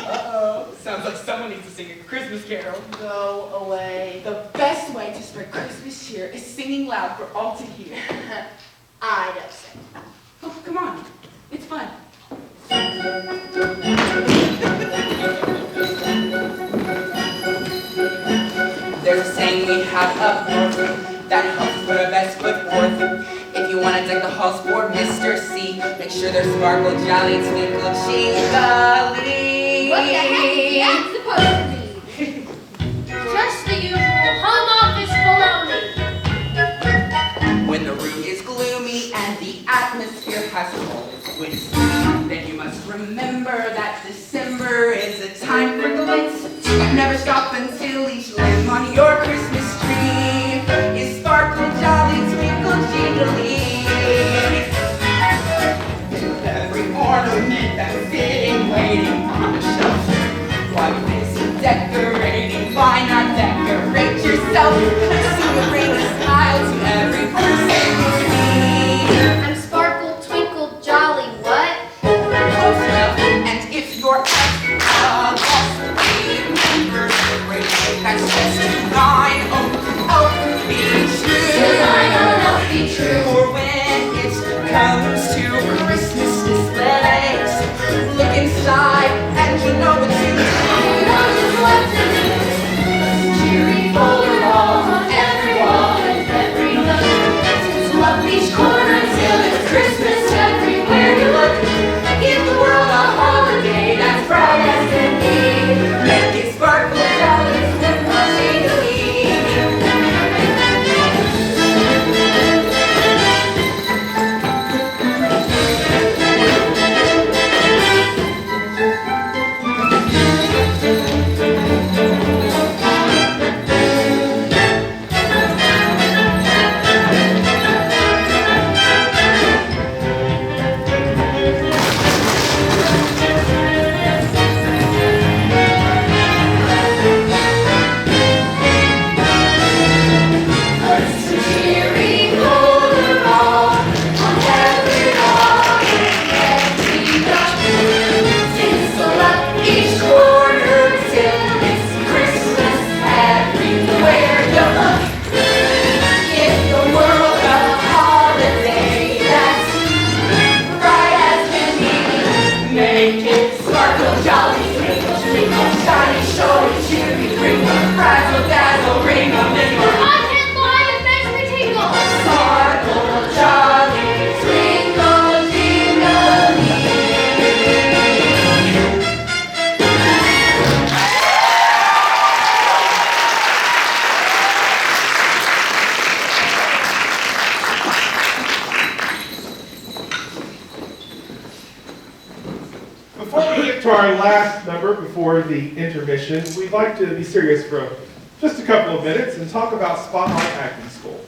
Uh-oh. Sounds like someone needs to sing a Christmas carol.
Go away.
The best way to spread Christmas cheer is singing loud for all to hear.
I don't say.
Oh, come on. It's fun. There's a saying we have up north that helps put our best foot forth. If you want to deck the halls for Mr. C, make sure they're sparkle, jolly, twinkle, jolly.
What the heck is that supposed to be? Just the usual home office baloney.
When the room is gloomy and the atmosphere has cold winds, then you must remember that December is a time for glints. never stop until each lamp on your Christmas tree is sparkle, jolly, twinkle, jingly. Every ornament that's sitting, waiting on the shelf. Why busy decorating? Why not decorate yourself? So you bring a smile to every person you see.
I'm sparkle, twinkle, jolly, what?
Close enough. And if you're out, remember the great that's just mine. Oh, be true. Be true. For when it comes to Christmas displays, look inside and you know what to do. You know just what to do. Cheery overall on every wall and every nook. To love each corner till it's Christmas everywhere you look. Give the world a holiday that's bright as can be. Make it sparkle, jolly, twinkle, jingly.
To our last number before the intermission, we'd like to be serious for just a couple of minutes and talk about Spotlight Acting School.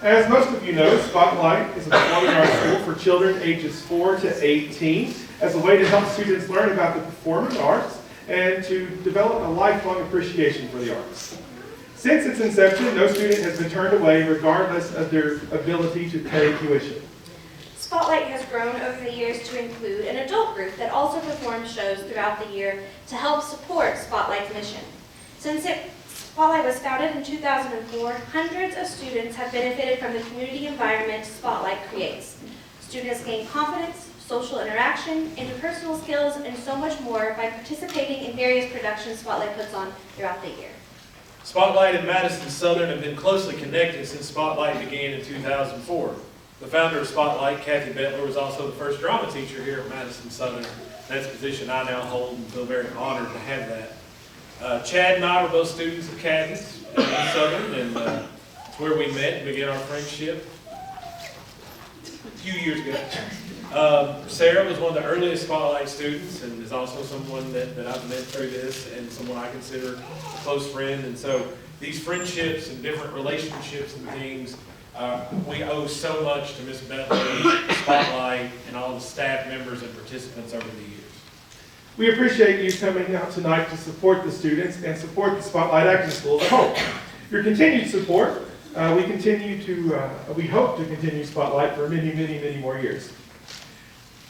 As most of you know, Spotlight is a performing arts school for children ages 4 to 18 as a way to help students learn about the performing arts and to develop a lifelong appreciation for the arts. Since its inception, no student has been turned away regardless of their ability to pay tuition.
Spotlight has grown over the years to include an adult group that also performs shows throughout the year to help support Spotlight's mission. Since Spotlight was founded in 2004, hundreds of students have benefited from the community environment Spotlight creates. Students gain confidence, social interaction, interpersonal skills, and so much more by participating in various productions Spotlight puts on throughout the year.
Spotlight and Madison Southern have been closely connected since Spotlight began in 2004. The founder of Spotlight, Kathy Bettler, was also the first drama teacher here at Madison Southern. That's a position I now hold and feel very honored to have that. Chad and I were both students of Kathy's at Southern, and it's where we met and began our friendship a few years ago. Sarah was one of the earliest Spotlight students and is also someone that I've met through this and someone I consider a close friend. And so these friendships and different relationships and things, we owe so much to Ms. Bettler, Spotlight, and all the staff members and participants over the years.
We appreciate you coming out tonight to support the students and support the Spotlight Acting School as a whole. Your continued support, we hope to continue Spotlight for many, many, many more years.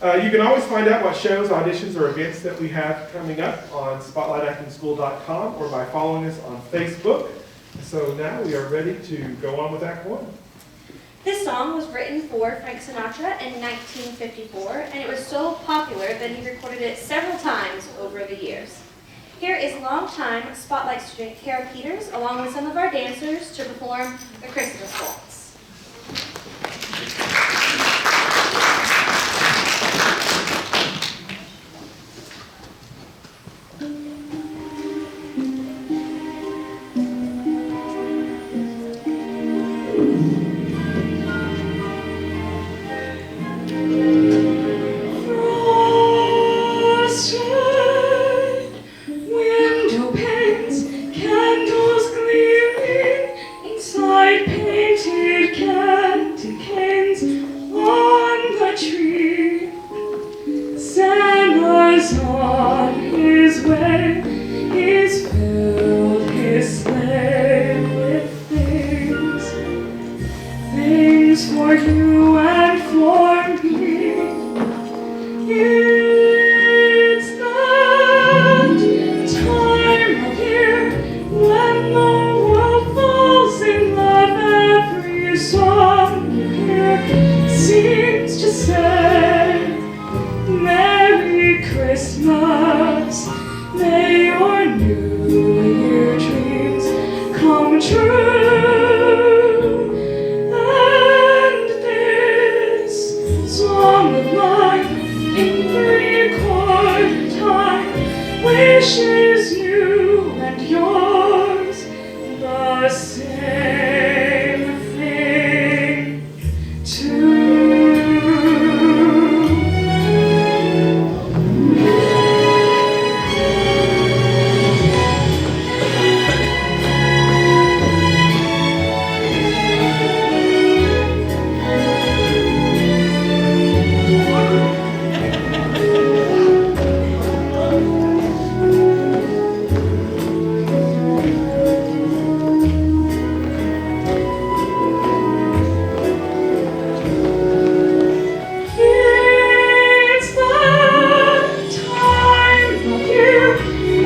You can always find out what shows, auditions, or events that we have coming up on spotlightactingschool.com or by following us on Facebook. So now we are ready to go on with Act 1.
This song was written for Frank Sinatra in 1954, and it was so popular that he recorded it several times over the years. Here is longtime Spotlight student Kara Peters, along with some of our dancers, to perform the Christmas Waltz.
Window panes come true. And this song of mine in 3/4 time wishes you and yours the same thing too. It's that time of year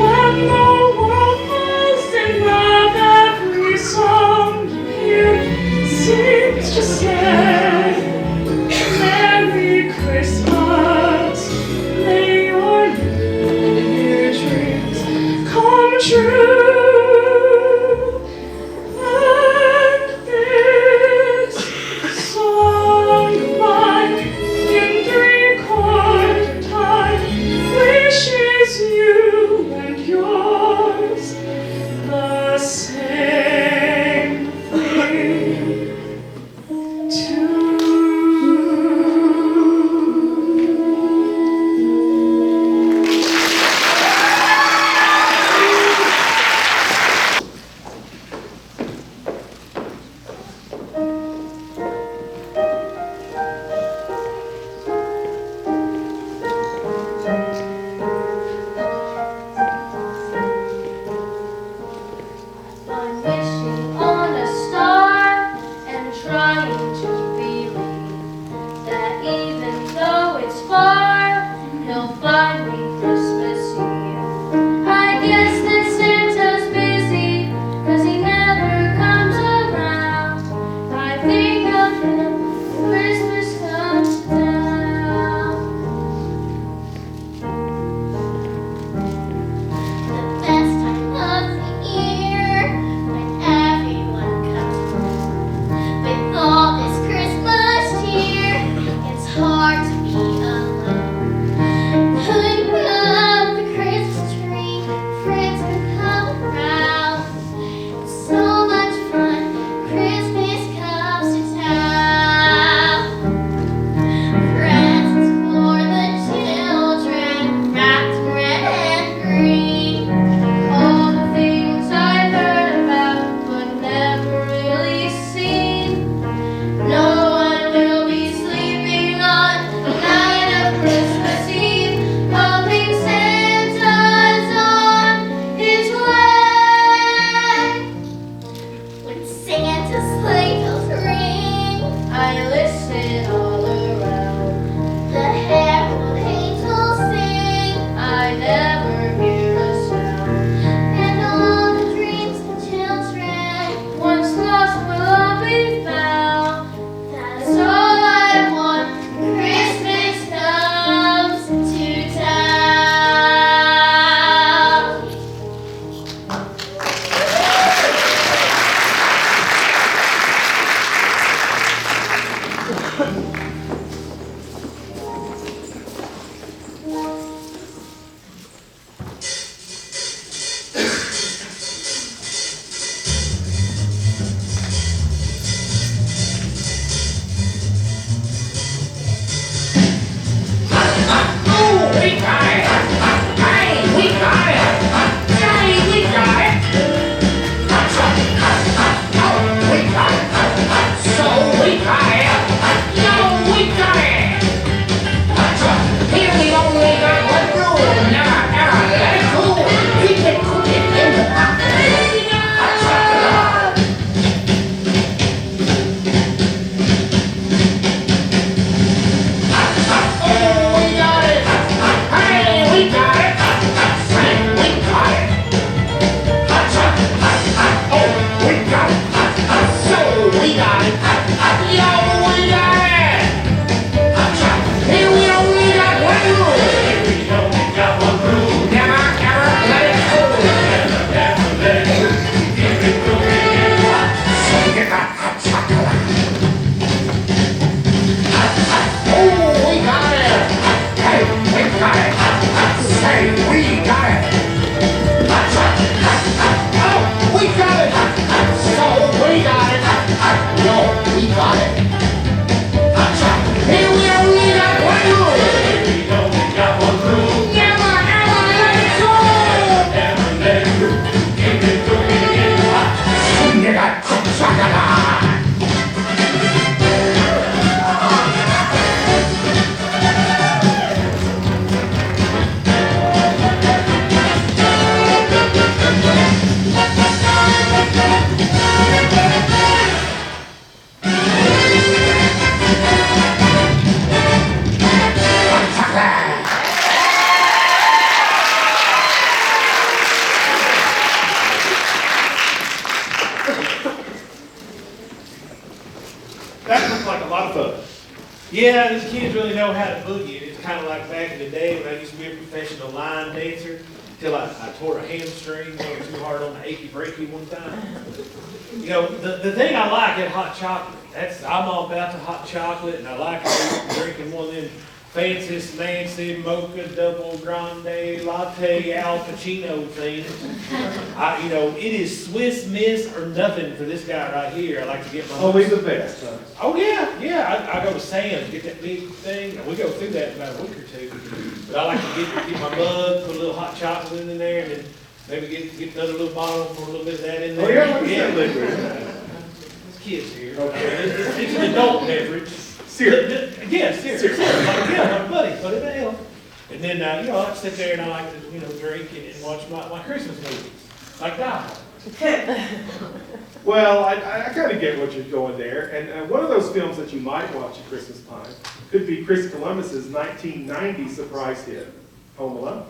when the world falls in love. Every song you hear seems to say, Merry Christmas, may your dreams come true. And this song of mine in 3/4 time wishes you and yours the same thing too.
I'm wishing on a star and trying to believe that even though it's far, he'll find me Christmas Eve. I guess that Santa's busy, 'cause he never comes around. I think of him when Christmas comes down. The best time of the year, when
That looks like a lot of fun.
Yeah, these kids really know how to boogie. It's kind of like back in the day when I used to be a professional line dancer till I tore a hamstring going too hard on the achy breaky one time. You know, the thing I like is hot chocolate. I'm all about the hot chocolate, and I like drinking one of them fanciest Nancy mocha double grande latte Al Pacino things. You know, it is Swiss Miss or nothing for this guy right here. I like to get my
Only the best, huh?
Oh yeah. I go to Sam's, get that big thing, and we go through that in about a week or two. But I like to get my mug, put a little hot chocolate in there, and then maybe get another little bottle, pour a little bit of that in there.
Oh yeah, what's that liquid?
It's kids here.
Okay.
It's an adult beverage.
Syrup.
Yeah, syrup. Yeah, my buddy put it down. And then, you know, I sit there and I like to, you know, drink and watch my Christmas movies. Like that.
Well, I kind of get what you're going there. And one of those films that you might watch at Christmas time could be Chris Columbus's 1990 surprise hit, Home Alone.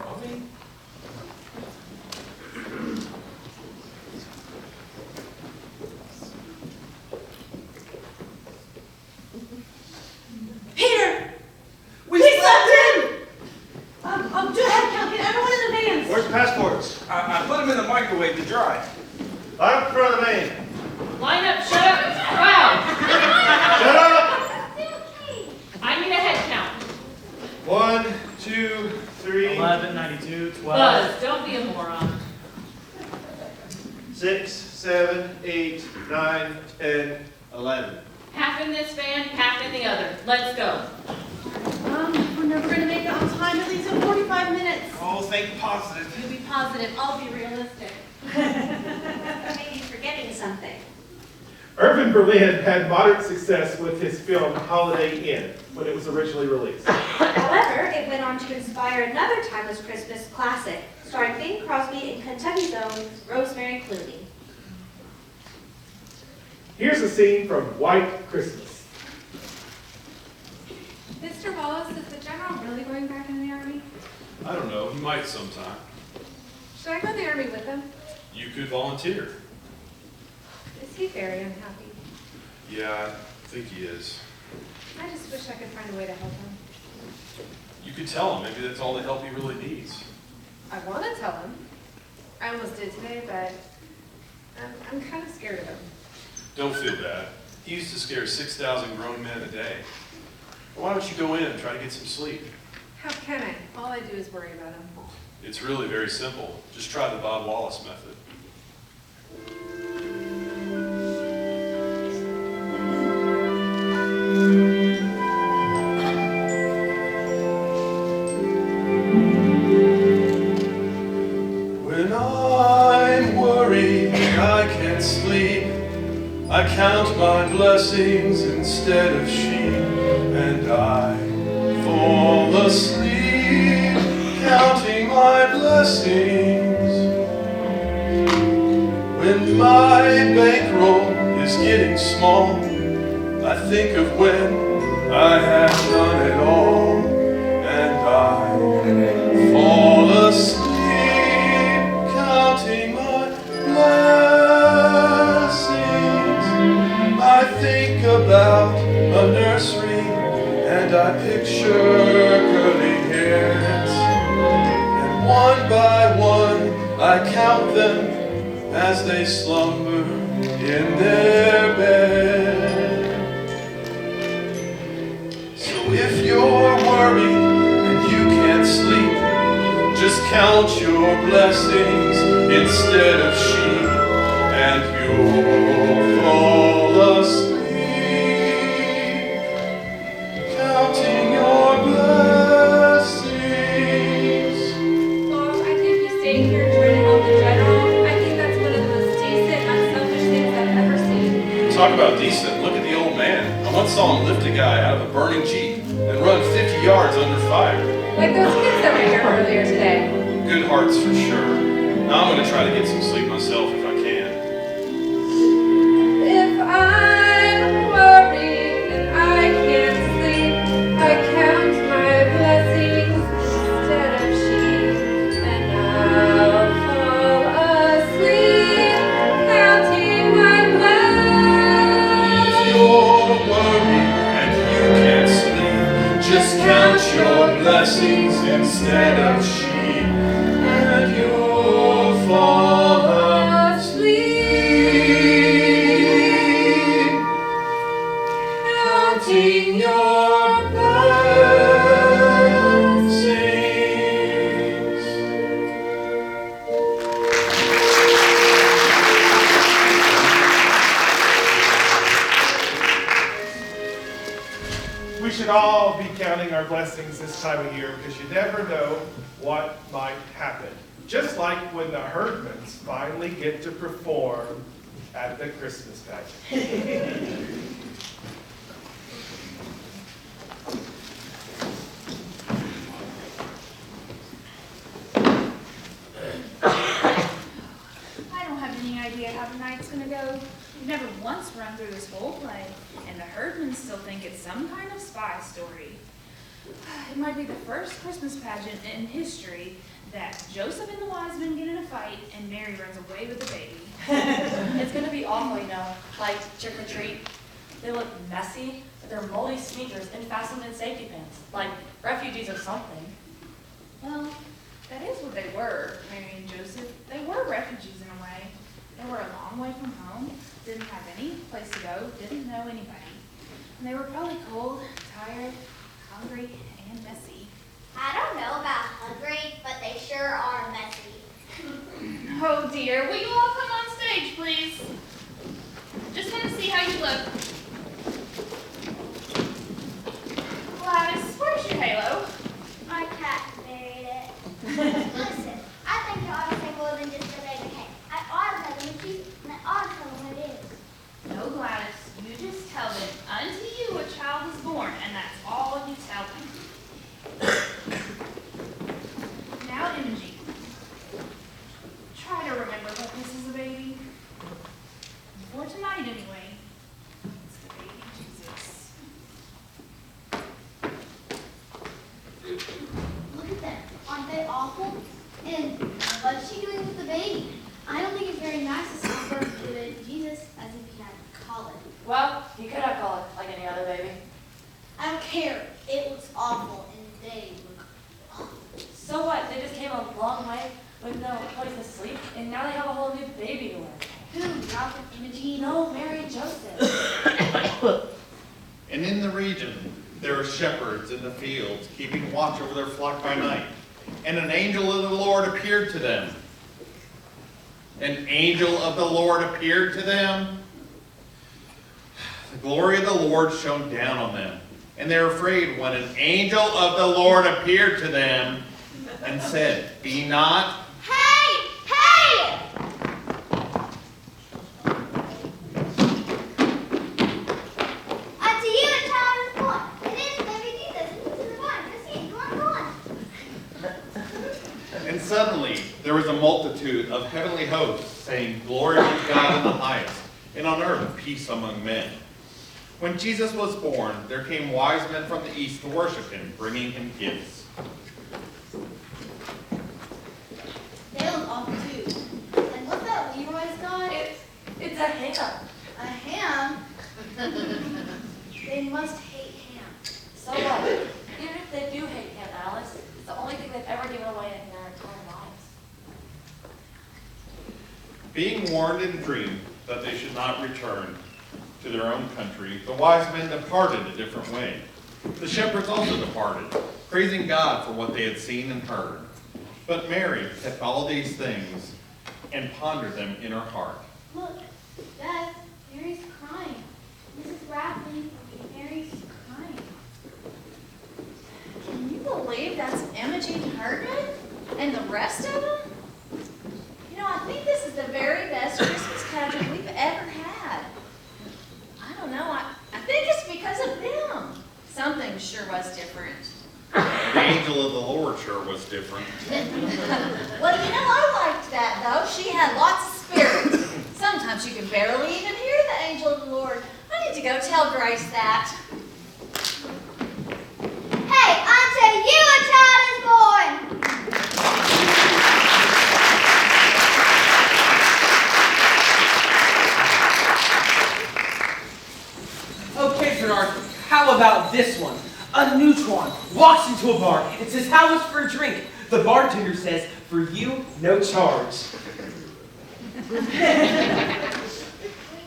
Peter! We slept in! Do a head count. Get everyone in the vans.
Where's the passports? I put them in the microwave to dry.
Line up in front of the van.
Line up, shut up, wow.
Shut up!
I need a head count.
1, 2, 3.
11, 92, 12.
Buzz, don't be a moron.
6, 7, 8, 9, 10, 11.
Half in this van, half in the other. Let's go.
We're never gonna make it on time, at least in 45 minutes.
Oh, think positive.
You be positive, I'll be realistic.
Maybe you're forgetting something.
Irving Berlin had moderate success with his film Holiday Inn when it was originally released.
However, it went on to inspire another timeless Christmas classic, starring Bing Crosby and Kentucky's own Rosemary Clooney.
Here's a scene from White Christmas.
Mr. Wallace, is the general really going back in the army?
I don't know, he might sometime.
Should I go in the army with him?
You could volunteer.
Is he very unhappy?
Yeah, I think he is.
I just wish I could find a way to help him.
You could tell him, maybe that's all the help he really needs.
I want to tell him. I almost did today, but I'm kind of scared of him.
Don't feel bad. He used to scare 6,000 grown men a day. Why don't you go in and try to get some sleep?
How can I? All I do is worry about him.
It's really very simple. Just try the Bob Wallace method. When I'm worried, I can't sleep. I count my blessings instead of sheep, and I fall asleep counting my blessings. When my bankroll is getting small, I think of when I have done it all, and I fall asleep counting my blessings. I think about a nursery and I picture curly hairs, and one by one I count them as they slumber in their bed. So if you're worried and you can't sleep, just count your blessings instead of sheep, and you'll fall asleep counting your blessings.
Oh, I think you staying here and trying to help the general. I think that's one of the most decent, unselfish things I've ever seen.
Talk about decent, look at the old man. I once saw him lift a guy out of a burning Jeep and run 50 yards under fire.
Like those kids that were here earlier today.
Good hearts for sure. Now I'm going to try to get some sleep myself if I can. blessings instead of sheep, and you'll fall asleep, counting your blessings.
We should all be counting our blessings this time of year because you never know what might happen. Just like when the Herdmans finally get to perform at the Christmas pageant.
I don't have any idea how tonight's gonna go. We've never once run through this whole play, and the Herdmans still think it's some kind of spy story. It might be the first Christmas pageant in history that Joseph and the wise men get in a fight and Mary runs away with the baby.
It's gonna be awful, like trick or treat. They look messy, but they're moldy sneakers and fastened in safety pins, like refugees or something.
Well, that is what they were, Mary and Joseph. They were refugees in a way. They were a long way from home, didn't have any place to go, didn't know anybody. And they were probably cold, tired, hungry, and messy.
I don't know about hungry, but they sure are messy.
Oh dear, will you all come on stage, please? Just want to see how you look. Gladys, where's your halo?
My cat buried it. Listen, I think you ought to say more than just a baby cat. I ought to tell them what you, and I ought to tell them what it is.
No, Gladys, you just tell them, unto you a child is born, and that's all you tell them. Now, Imogen, try to remember what this is a baby. For tonight, anyway. It's the baby Jesus.
Look at them. Aren't they awful? And what's she doing with the baby? I don't think it's very nice to stop her with Jesus as if he had colic.
Well, you could have called it like any other baby.
I don't care. It looks awful, and they look awful.
So what? They just came a long way with no place to sleep, and now they have a whole new baby to learn.
Who? Ralph and Imogene?
No, Mary and Joseph.
And in the region, there were shepherds in the fields, keeping watch over their flock by night. And an angel of the Lord appeared to them. An angel of the Lord appeared to them. The glory of the Lord shone down on them. And they were afraid when an angel of the Lord appeared to them and said, "Be not."
Hey! Hey! Unto you a child is born. It is baby Jesus. Into the vine. Proceed. Go on.
And suddenly there was a multitude of heavenly hosts saying, "Glory to God in the highest, and on earth peace among men." When Jesus was born, there came wise men from the east to worship him, bringing him gifts.
They look awful too. And what's that Leroy's got?
It's a ham.
A ham? They must hate ham.
So what? Even if they do hate him, Alice, it's the only thing they've ever given away in their entire lives.
Being warned in a dream that they should not return to their own country, the wise men departed a different way. The shepherds also departed, praising God for what they had seen and heard. But Mary kept all these things and pondered them in her heart.
Look, Dad, Mary's crying. Mrs. Radley, Mary's crying.
Can you believe that's Imogene Herdman? And the rest of them? You know, I think this is the very best Christmas pageant we've ever had. I don't know, I think it's because of them. Something sure was different.
The angel of the Lord sure was different.
Well, you know, I liked that, though. She had lots of spirit. Sometimes you can barely even hear the angel of the Lord. I need to go tell Grace that.
Hey, unto you a child is born.
Okay, Bernard, how about this one?
A neutron walks into a bar and says, "How much for a drink?" The bartender says, "For you, no charge."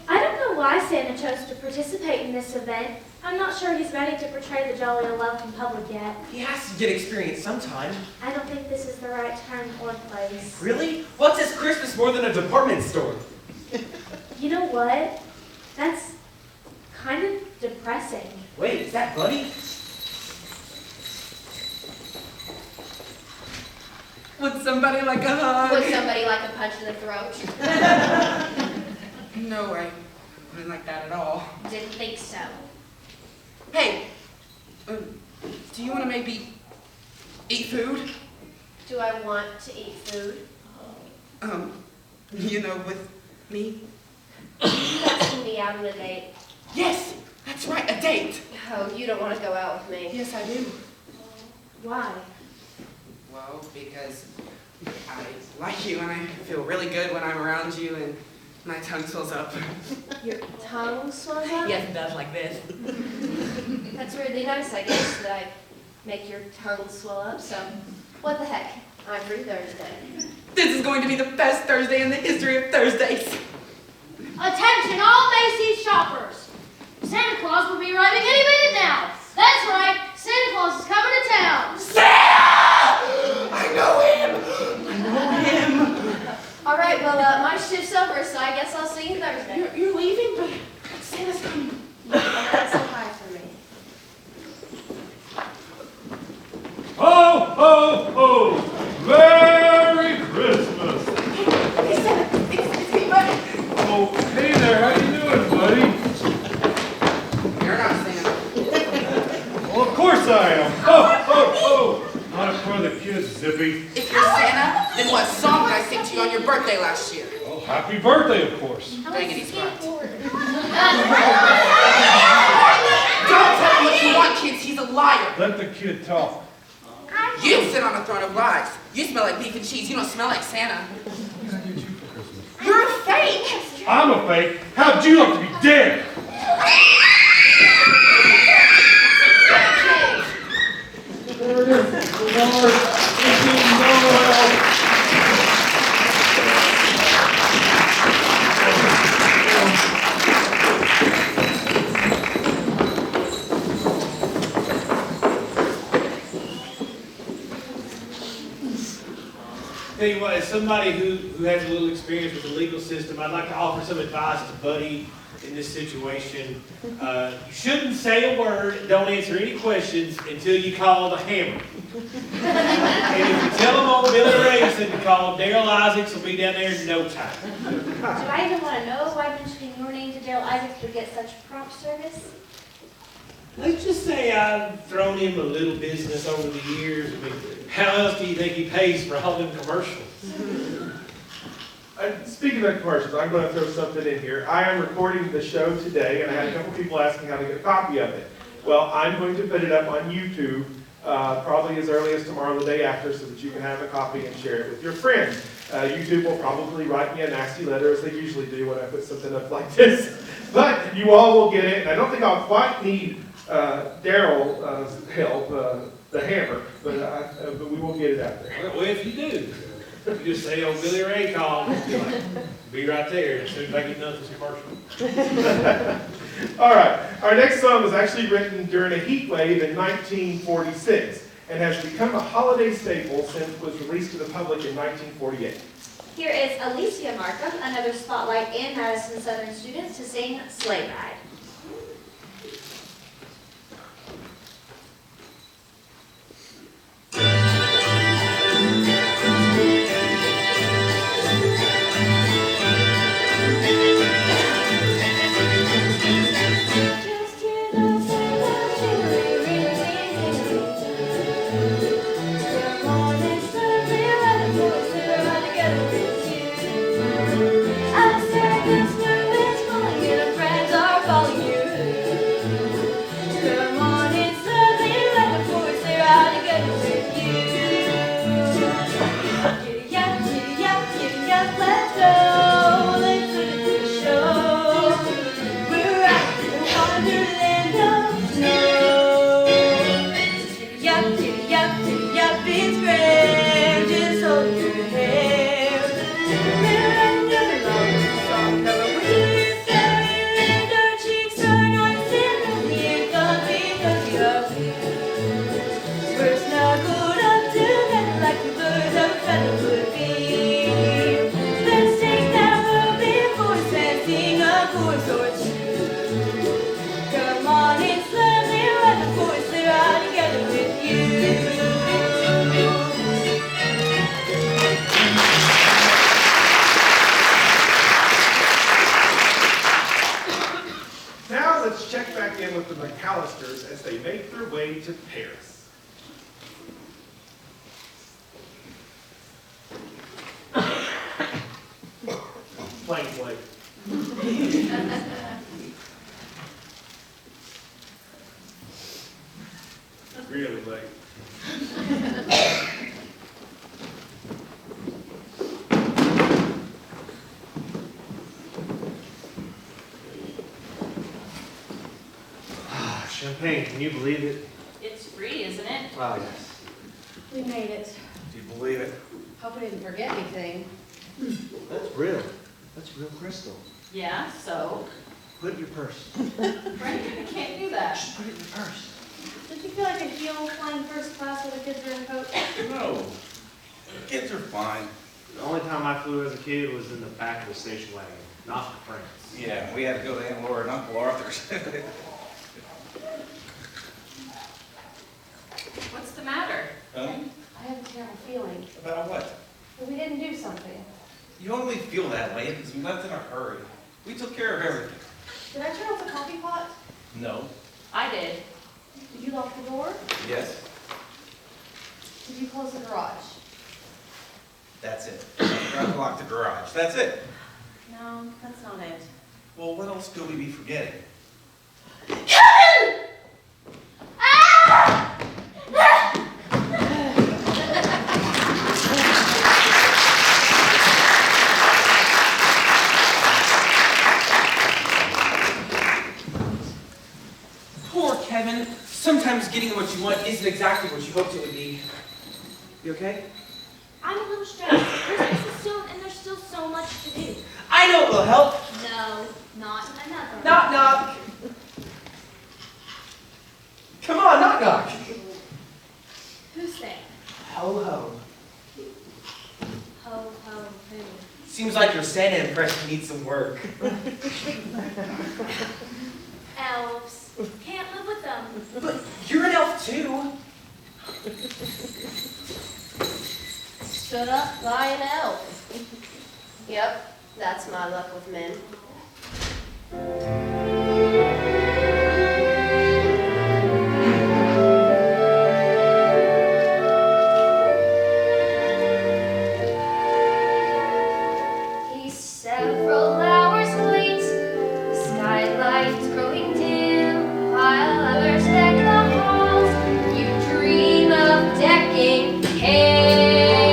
I don't know why Santa chose to participate in this event. I'm not sure he's ready to portray the jolly and love in public yet.
He has to get experience sometime.
I don't think this is the right time or place.
Really? What's this Christmas more than a department store?
You know what? That's kind of depressing.
Wait, is that Buddy? Would somebody like a hug?
Would somebody like a punch in the throat?
No way. Wouldn't like that at all.
Didn't think so.
Hey, do you want to maybe eat food?
Do I want to eat food?
You know, with me?
You asking me out on a date?
Yes, that's right, a date.
Oh, you don't want to go out with me?
Yes, I do.
Why?
Well, because I like you and I feel really good when I'm around you and my tongue swells up.
Your tongue swells up?
Yes, it does, like this.
That's weirdly nice, I guess, that I make your tongue swell up, so what the heck? I'm free Thursday.
This is going to be the best Thursday in the history of Thursdays.
Attention all Macy's shoppers! Santa Claus will be arriving any minute now. That's right, Santa Claus is coming to town.
Santa! I know him!
All right, well, my shift's over, so I guess I'll see you Thursday.
You're leaving, but Santa's coming.
That's so high for me.
Ho, ho, ho! Merry Christmas!
Hey, Santa, it's me, buddy.
Oh, hey there, how you doing, buddy?
You're not Santa.
Well, of course I am. Ho, ho, ho! Not for the kids, Zippy.
If you're Santa, then what song did I sing to you on your birthday last year?
Oh, happy birthday, of course.
Dang it, he's right. Don't tell him what you want, kids. He's a liar.
Let the kid talk.
You sit on a throne of lies. You smell like beef and cheese. You don't smell like Santa. You're a fake.
I'm a fake. How'd you like to be dead? There it is. Lord, Noel.
Tell you what, as somebody who has a little experience with the legal system, I'd like to offer some advice to Buddy in this situation. You shouldn't say a word, don't answer any questions until you call the hammer. And if you tell them old Billy Ray said to call, Daryl Isaacs will be down there in no time.
Do I even want to know why mentioning your name to Daryl Isaacs would get such prompt service?
Let's just say I've thrown him a little business over the years. I mean, how else do you think he pays for all them commercials?
Speaking of commercials, I'm going to throw something in here. I am recording the show today, and I had a couple people asking how to get a copy of it. Well, I'm going to put it up on YouTube probably as early as tomorrow or the day after so that you can have a copy and share it with your friends. YouTube will probably write me a nasty letter, as they usually do when I put something up like this. But you all will get it, and I don't think I'll quite need Daryl's help, the hammer, but we will get it out there.
Well, if you do, you just say, "Oh, Billy Ray called," and be like, "Be right there as soon as I get done with this commercial."
All right, our next song was actually written during a heat wave in 1946 and has become a holiday staple since it was released to the public in 1948.
Here is Alicia Markham, another Spotlight and Madison Southern student, to sing Sleigh Ride.
Friends are falling sing a chorus or two. Come on, it's lovely when the voices are together with you.
Now let's check back in with the McAllisters as they make their way to Paris. Plain plate. Really late.
Champagne, can you believe it?
It's free, isn't it?
Oh, yes.
We made it.
Do you believe it?
Hope we didn't forget anything.
That's real. That's real crystal.
Yeah, so?
Put it in your purse.
Brendan, you can't do that.
Just put it in your purse.
Did you feel like a heel flying first class while the kids were in coach?
No, the kids are fine.
The only time I flew as a kid was in the back of the station wagon, not to France.
Yeah, we had to go to Aunt Laura and Uncle Arthur's.
What's the matter?
Huh?
I have a terrible feeling
About what?
that we didn't do something.
You only feel that way because we left in a hurry. We took care of everything.
Did I turn off the coffee pot?
No.
I did.
Did you lock the door?
Yes.
Did you close the garage?
That's it. I forgot to lock the garage. That's it.
No, that's not it.
Well, what else could we be forgetting?
Kevin! Ah!
Poor Kevin. Sometimes getting what you want isn't exactly what you hoped it would be. You okay?
I'm a little stressed. Christmas is soon, and there's still so much to do.
I know it will help.
No, not another.
Knock, knock. Come on, knock, knock.
Who's there?
Ho, ho.
Ho, ho, who?
Seems like your Santa impression needs some work.
Elves. Can't live with them.
But you're an elf too.
Stood up, lion elf. Yep, that's my luck with men.
He's several hours late. The skylight's growing dim. While others deck the halls, you dream of decking him.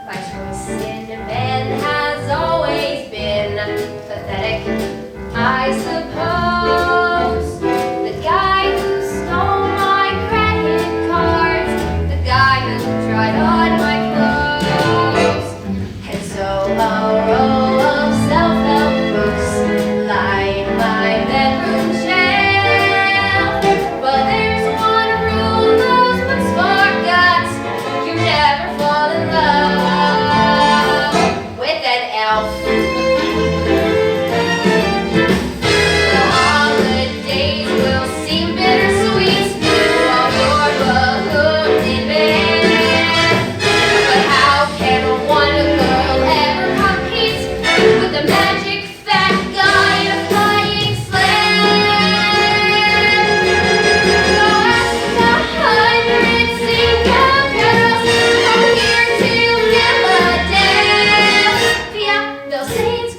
My choice in men has always been pathetic, I suppose. The guy who stole my credit cards, the guy who tried on my clothes. And so a row of self-help books line my bedroom shelf. But there's one rule those books forgot: you never fall in love with an elf. The holidays will seem bittersweet while you're hooked in bed. But how can one girl ever compete with the magic fat guy in a flying sled? Go ask 100 single girls from here to Philadelphia. They'll say it's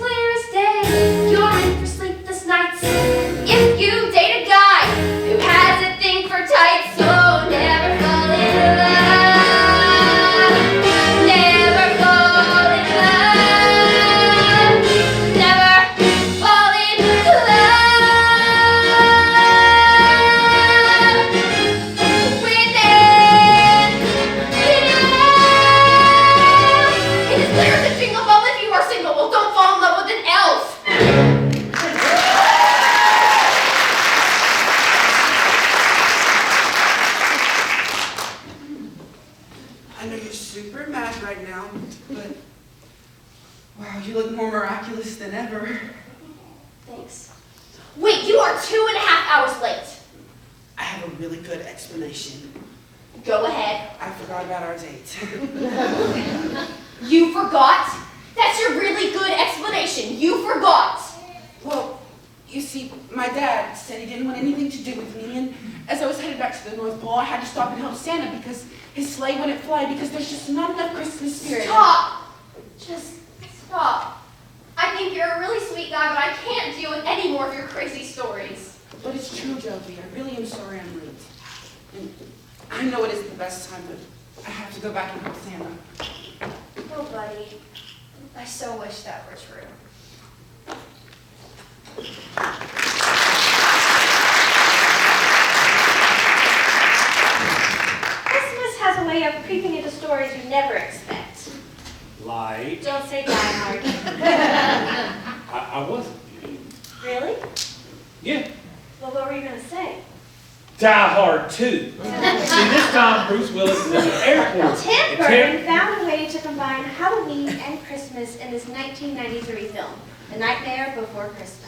more miraculous than ever.
Thanks. Wait, you are 2.5 hours late.
I have a really good explanation.
Go ahead.
I forgot about our date.
You forgot? That's your really good explanation. You forgot.
Well, you see, my dad said he didn't want anything to do with me, and as I was headed back to the North Pole, I had to stop and help Santa because his sleigh wouldn't fly because there's just not enough Christmas spirit.
Stop! Just stop. I think you're a really sweet guy, but I can't deal with any more of your crazy stories.
But it's true, Jovi. I really am sorry I'm late. And I know it isn't the best time, but I have to go back and help Santa.
Oh, buddy. I so wish that were true.
Christmas has a way of creeping into stories you never expect.
Like,
Don't say Die Hard.
I wasn't.
Really?
Yeah.
Well, what were you going to say?
Die Hard 2. See, this time Bruce Willis is in the airport.
Tim Burton found a way to combine Halloween and Christmas in his 1993 film, The Nightmare Before Christmas.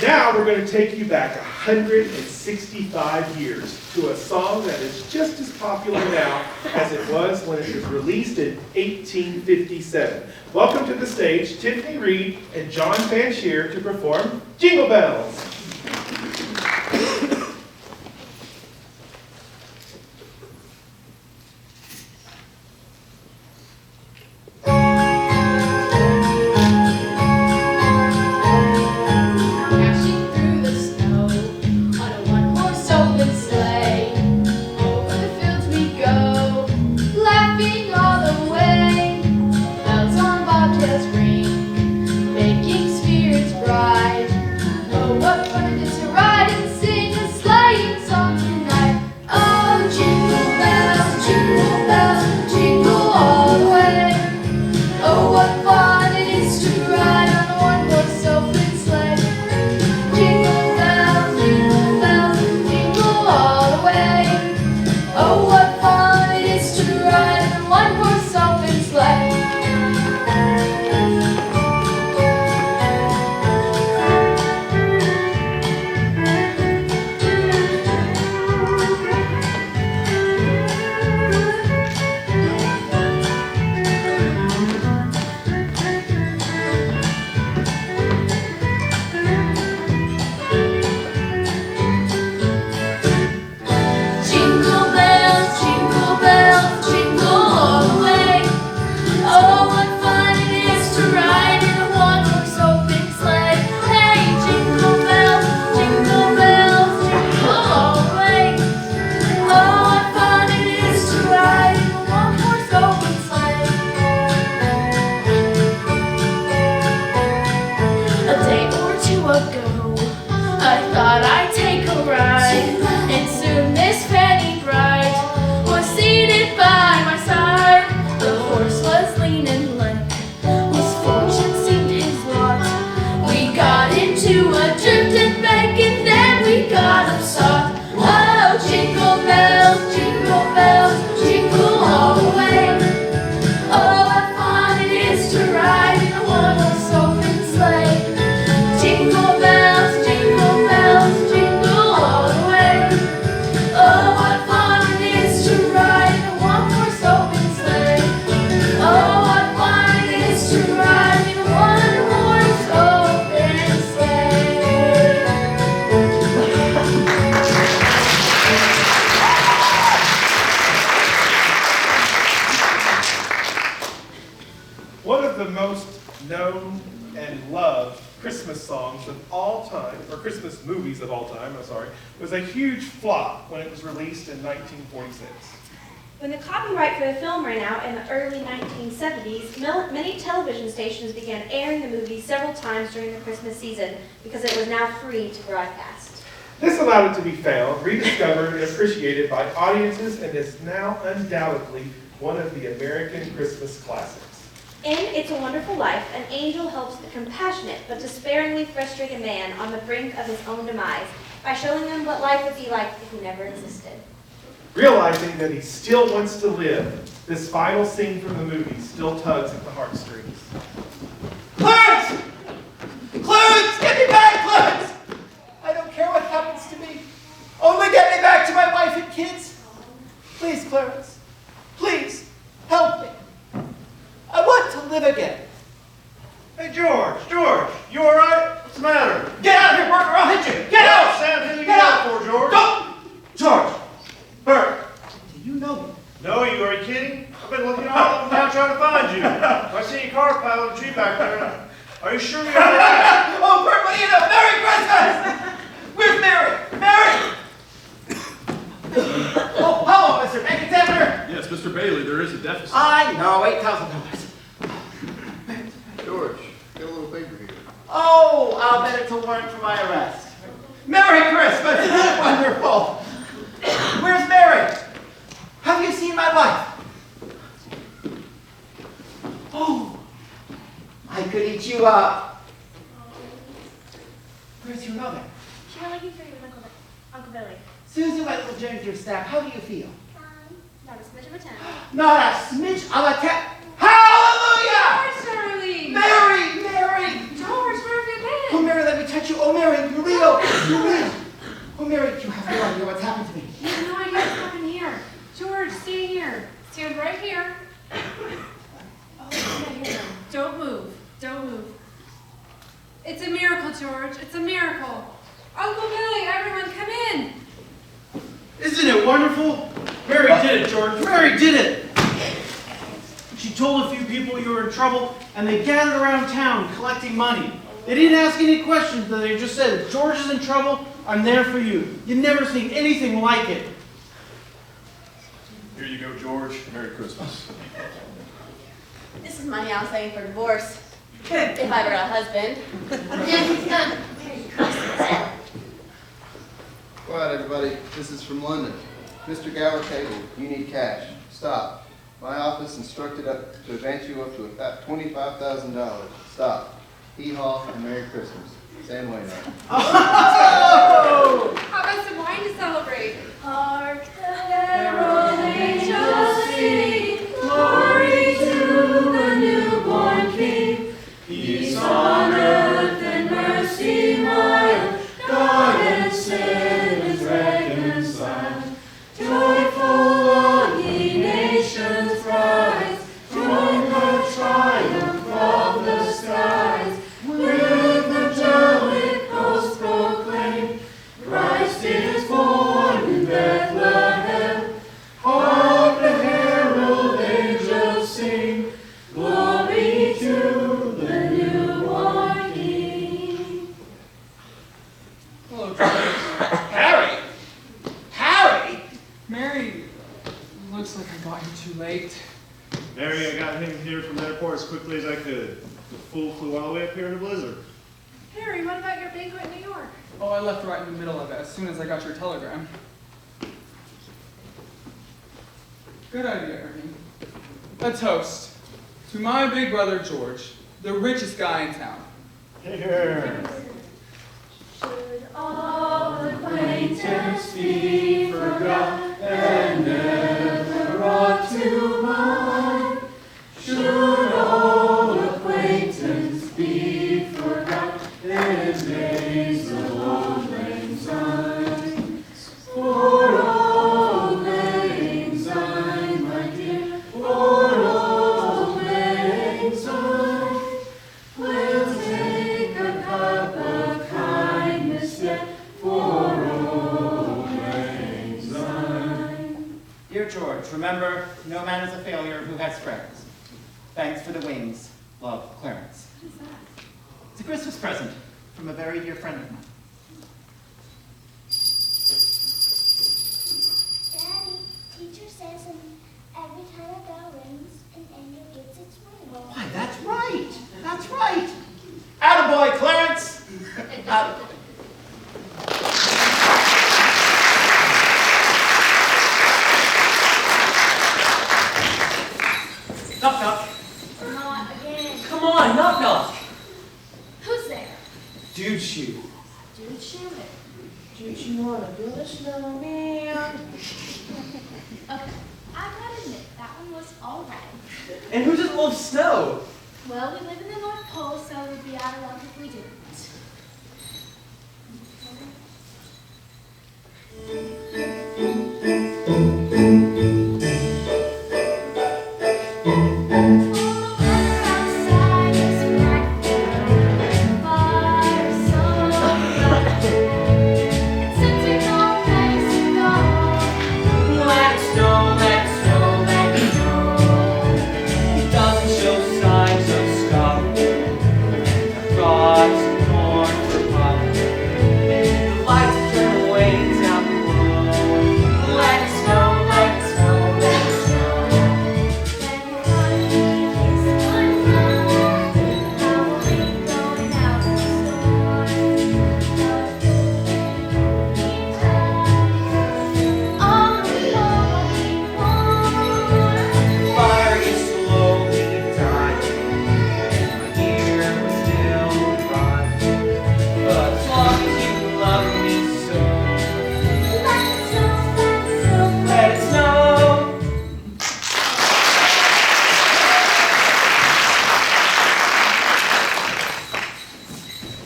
Now we're going to take you back 165 years to a song that is just as popular now as it was when it was released in 1857. Welcome to the stage, Tiffany Reed and John Fanshear to perform Jingle Bells. the most known and loved Christmas songs of all time, or Christmas movies of all time, I'm sorry, was a huge flop when it was released in 1946.
When the copyright for the film ran out in the early 1970s, many television stations began airing the movie several times during the Christmas season because it was now free to broadcast.
This allowed it to be found, rediscovered, and appreciated by audiences, and is now undoubtedly one of the American Christmas classics.
In It's a Wonderful Life, an angel helps the compassionate but despairingly frustrated man on the brink of his own demise by showing him what life would be like if he never existed.
Realizing that he still wants to live, this final scene from the movie still tugs at the heartstrings.
Clarence! Clarence! Get me back, Clarence! I don't care what happens to me. Only get me back to my wife and kids. Please, Clarence. Please, help me. I want to live again.
Hey, George, you all right? What's the matter?
Get out of here, Bert, or I'll hit you. Get out!
Sam, who you
Get out!
for, George?
Don't! George! Bert, do you know me?
No, are you kidding? I've been looking all over town trying to find you. I see your car piled in a tree back there. Are you sure you're all right?
Oh, Bert, what do you know? Merry Christmas! Where's Mary? Mary! Oh, hello, Mr. Bank Examiner.
Yes, Mr. Bailey, there is a deficit.
I know, $8,000.
George, get a little paper here.
Oh, I'll bet it's a warrant for my arrest. Merry Christmas! Isn't it wonderful? Where's Mary? Have you seen my wife? Oh, I could eat you up. Where's your mother?
She went looking for you with Uncle Billy.
Susie went with Ginger Staff. How do you feel?
Not a smidge of a 10.
Not a smidge of a Hallelujah!
George, darling!
Mary! Mary!
George, where have you been?
Oh, Mary, let me touch you. Oh, Mary, you're real. You're real. Oh, Mary, you have no idea what's happened to me.
You have no idea what's happened here. George, stay here. Stand right here. Don't move. Don't move. It's a miracle, George. It's a miracle. Uncle Billy, everyone come in.
Isn't it wonderful? Mary did it, George. Mary did it. She told a few people you were in trouble, and they gathered around town collecting money. They didn't ask any questions, but they just said, if George is in trouble, I'm there for you. You've never seen anything like it.
Here you go, George. Merry Christmas.
This is money I'll save for divorce. If I were a husband.
Quiet, everybody. This is from London. Mr. Gower Cable, you need cash. Stop. My office instructed up to advance you up to about $25,000. Stop. Hee-haw and Merry Christmas. Sam Wainwright.
Oh! How about some wine to celebrate? Hark the herald angels sing, glory to the newborn King. Peace on earth and mercy mild, God and sin is reconciled. Joyful all ye nations rise, join the triumph of the skies. With angelic hosts proclaim, Christ is born in Bethlehem. Hark the herald angels sing, glory to the newborn King.
Hello, George. Harry! Harry!
Mary, looks like I got you too late.
Mary, I got him here from the airport as quickly as I could. The fool flew all the way up here in a blizzard.
Harry, what about your banquet in New York?
Oh, I left right in the middle of it as soon as I got your telegram. Good idea, Ernie. A toast to my big brother George, the richest guy in town.
Here.
Should all acquaintance be forgot and never brought to mind? Should all acquaintance be forgot in days of old lang syne? For old lang syne, my dear, for old lang syne, we'll take a cup of kindness yet for old lang syne.
Dear George, remember, no man is a failure who has friends. Thanks for the wings. Love, Clarence.
What is that?
It's a Christmas present from a very dear friend of mine.
Daddy, teacher says every time a bell rings, an angel gets its wings.
Why, that's right. That's right. Attaboy, Clarence. Attaboy. Knock, knock.
Not again.
Come on, knock, knock.
Who's there?
Dude shoe.
Dude, shoot it.
Dude, you wanna build a snowman?
Okay, I gotta admit, that one was alright.
And who doesn't love snow?
Well, we live in the North Pole, so we'd be out of luck if we didn't.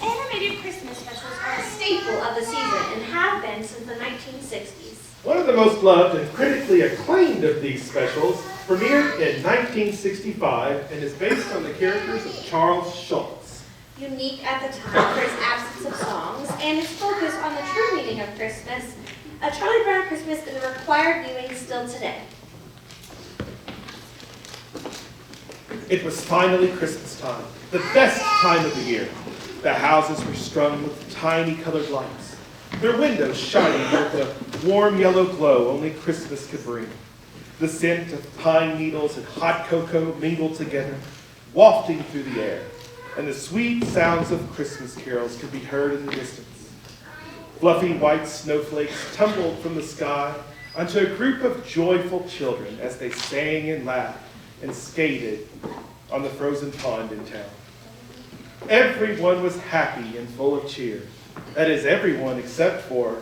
Animated Christmas specials are a staple of the season and have been since the 1960s.
One of the most loved and critically acclaimed of these specials premiered in 1965 and is based on the characters of Charles Schulz.
Unique at the time for its absence of songs and its focus on the true meaning of Christmas, A Charlie Brown Christmas is a required viewing still today.
It was finally Christmas time, the best time of the year. The houses were strung with tiny colored lights, their windows shining with the warm yellow glow only Christmas could bring. The scent of pine needles and hot cocoa mingled together, wafting through the air, and the sweet sounds of Christmas carols could be heard in the distance. Fluffy white snowflakes tumbled from the sky onto a group of joyful children as they sang and laughed and skated on the frozen pond in town. Everyone was happy and full of cheer. That is, everyone except for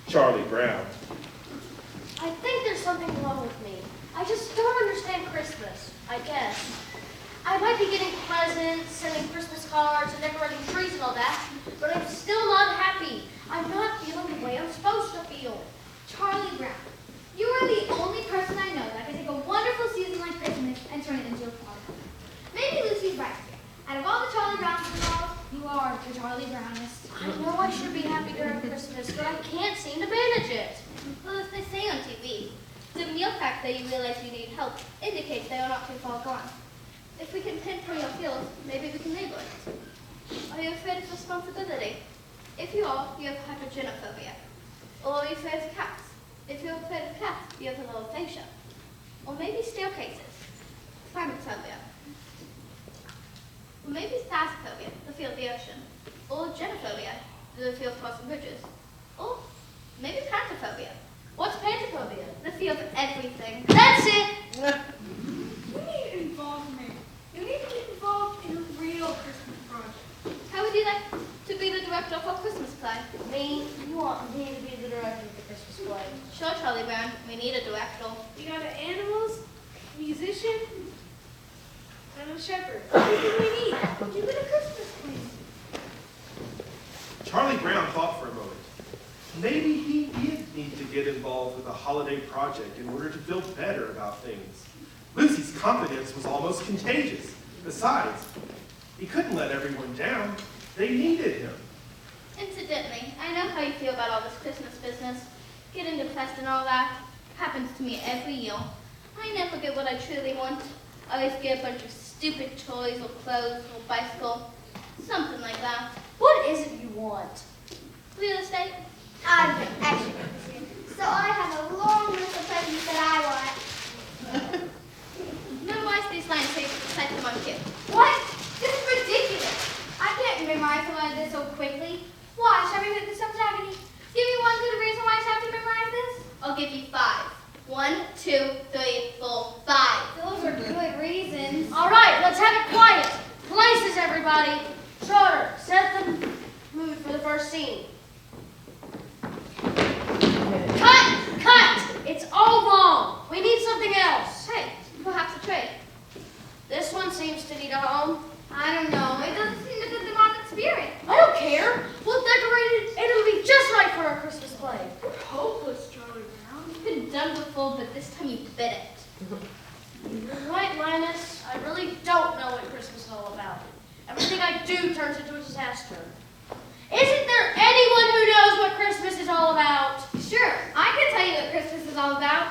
Charlie Brown.
I think there's something wrong with me. I just don't understand Christmas, I guess. I might be getting presents, sending Christmas cards, and decorating trees and all that, but I'm still not happy. I'm not feeling the way I'm supposed to feel.
Charlie Brown, you are the only person I know that can take a wonderful season like Christmas and turn it into a party. Maybe Lucy's right here. Out of all the Charlie Browns in the world, you are the Charlie Brownest.
I know I should be happy during Christmas, but I can't seem to manage it.
Well, as they say on TV, the mere fact that you realize you need help indicates they are not too far gone. If we can pinpoint your feelings, maybe we can label it. Are you afraid of responsibility? If you are, you have hypergenophobia. Or are you afraid of cats? If you're afraid of cats, you have alophagia. Or maybe staircases, clamophobia. Or maybe thalassophobia, the fear of the ocean. Or genophobia, the fear of crossing bridges. Or maybe pantophobia. What's pantophobia? The fear of everything. That's it!
You need involvement. You need to get involved in a real Christmas project.
How would you like to be the director of our Christmas play?
Me? You want me to be the director of the Christmas play?
Sure, Charlie Brown. We need a director.
We got an animals, musician, and a shepherd. Everything we need. You get a Christmas queen.
Charlie Brown thought for a moment. Maybe he did need to get involved with a holiday project in order to feel better about things. Lucy's confidence was almost contagious. Besides, he couldn't let everyone down. They needed him.
Incidentally, I know how you feel about all this Christmas business. Getting depressed and all that. Happens to me every year. I never get what I truly want. I always get a bunch of
Stupid toys, little clothes, little bicycle, something like that.
What is it you want?
Real estate?
Actually, so I have a long list of presents that I want.
Memorize these lines so you can recite them on cue.
What? This is ridiculous. I can't memorize a lot of this so quickly. Why? Shall we make this up, Agony? Give me one good reason why I have to memorize this.
I'll give you 5. 1, 2, 3, 4, 5.
Those are good reasons. All right, let's have it quiet. Places, everybody. Trotter, set the mood for the first scene. Cut! It's all wrong. We need something else.
Hey, perhaps a trade.
This one seems to need a home.
I don't know. It doesn't seem to fit the modern spirit.
I don't care. We'll decorate it, and it'll be just right for our Christmas play.
You're hopeless, Charlie Brown. You've been done before, but this time you bit it.
You're right, Linus. I really don't know what Christmas is all about. Everything I do turns into a disaster. Isn't there anyone who knows what Christmas is all about?
Sure, I can tell you what Christmas is all about.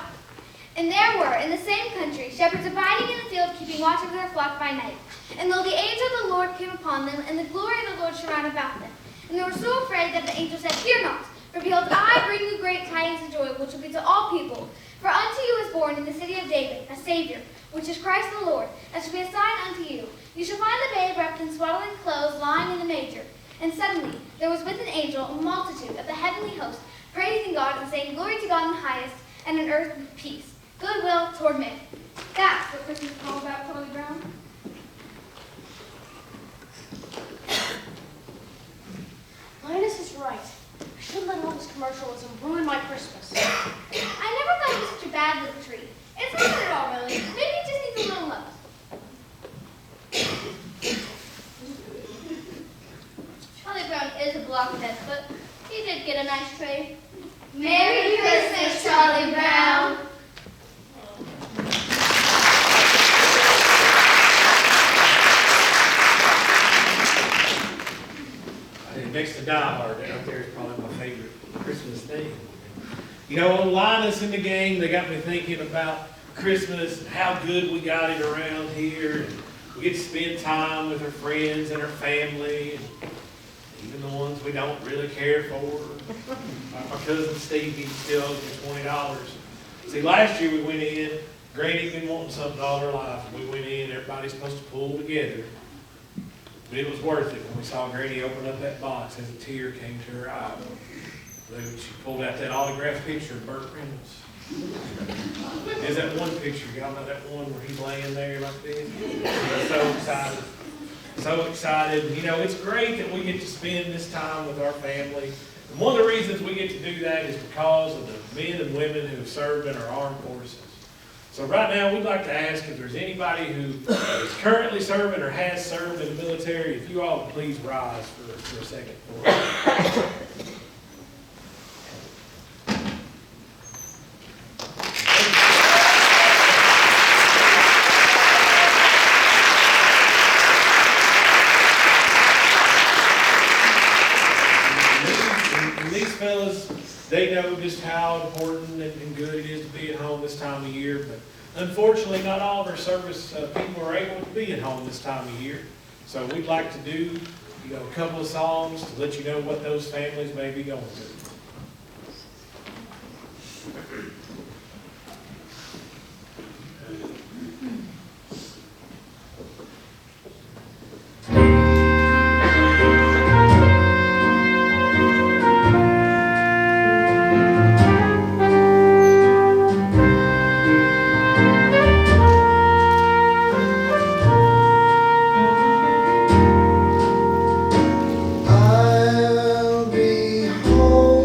And there were, in the same country, shepherds abiding in the field, keeping watch over their flock by night. And lo, the angel of the Lord came upon them, and the glory of the Lord shone round about them. And they were so afraid that the angel said, Fear not, for behold, I bring you great tidings of joy, which will be to all people. For unto you is born in the city of David a Savior, which is Christ the Lord. That shall be a sign unto you. You shall find the babe wrapped in swaddling clothes, lying in the manger. And suddenly there was with an angel a multitude of the heavenly host, praising God and saying, Glory to God in the highest, and on earth peace, goodwill toward men. That's what Christmas is all about, Charlie Brown.
Linus is right. I shouldn't let all this commercialism ruin my Christmas.
I never thought it was such a bad little tree. It's not bad at all, really. Maybe it just needs a little love. Charlie Brown is a blockhead, but he did get a nice tree. Merry Christmas, Charlie Brown.
Next to Die Hard out there is probably my favorite Christmas thing. You know, old Linus and the gang, they got me thinking about Christmas and how good we got it around here. And we get to spend time with our friends and our family, and even the ones we don't really care for. My cousin Stevie still owes me $20. See, last year we went in, Granny's been wanting something all her life. We went in, everybody's supposed to pull together. But it was worth it when we saw Granny open up that box as a tear came to her eye. She pulled out that autographed picture of Burt Reynolds. There's that one picture, y'all know that one where he's laying there like this? So excited. So excited. You know, it's great that we get to spend this time with our family. And one of the reasons we get to do that is because of the men and women who have served in our armed forces. So right now, we'd like to ask if there's anybody who is currently serving or has served in the military, if you all would please rise for a second for us. And these fellas, they know just how important and good it is to be at home this time of year, but unfortunately not all of our service people are able to be at home this time of year. So we'd like to do, a couple of songs to let you know what those families may be going through.
I'll be home.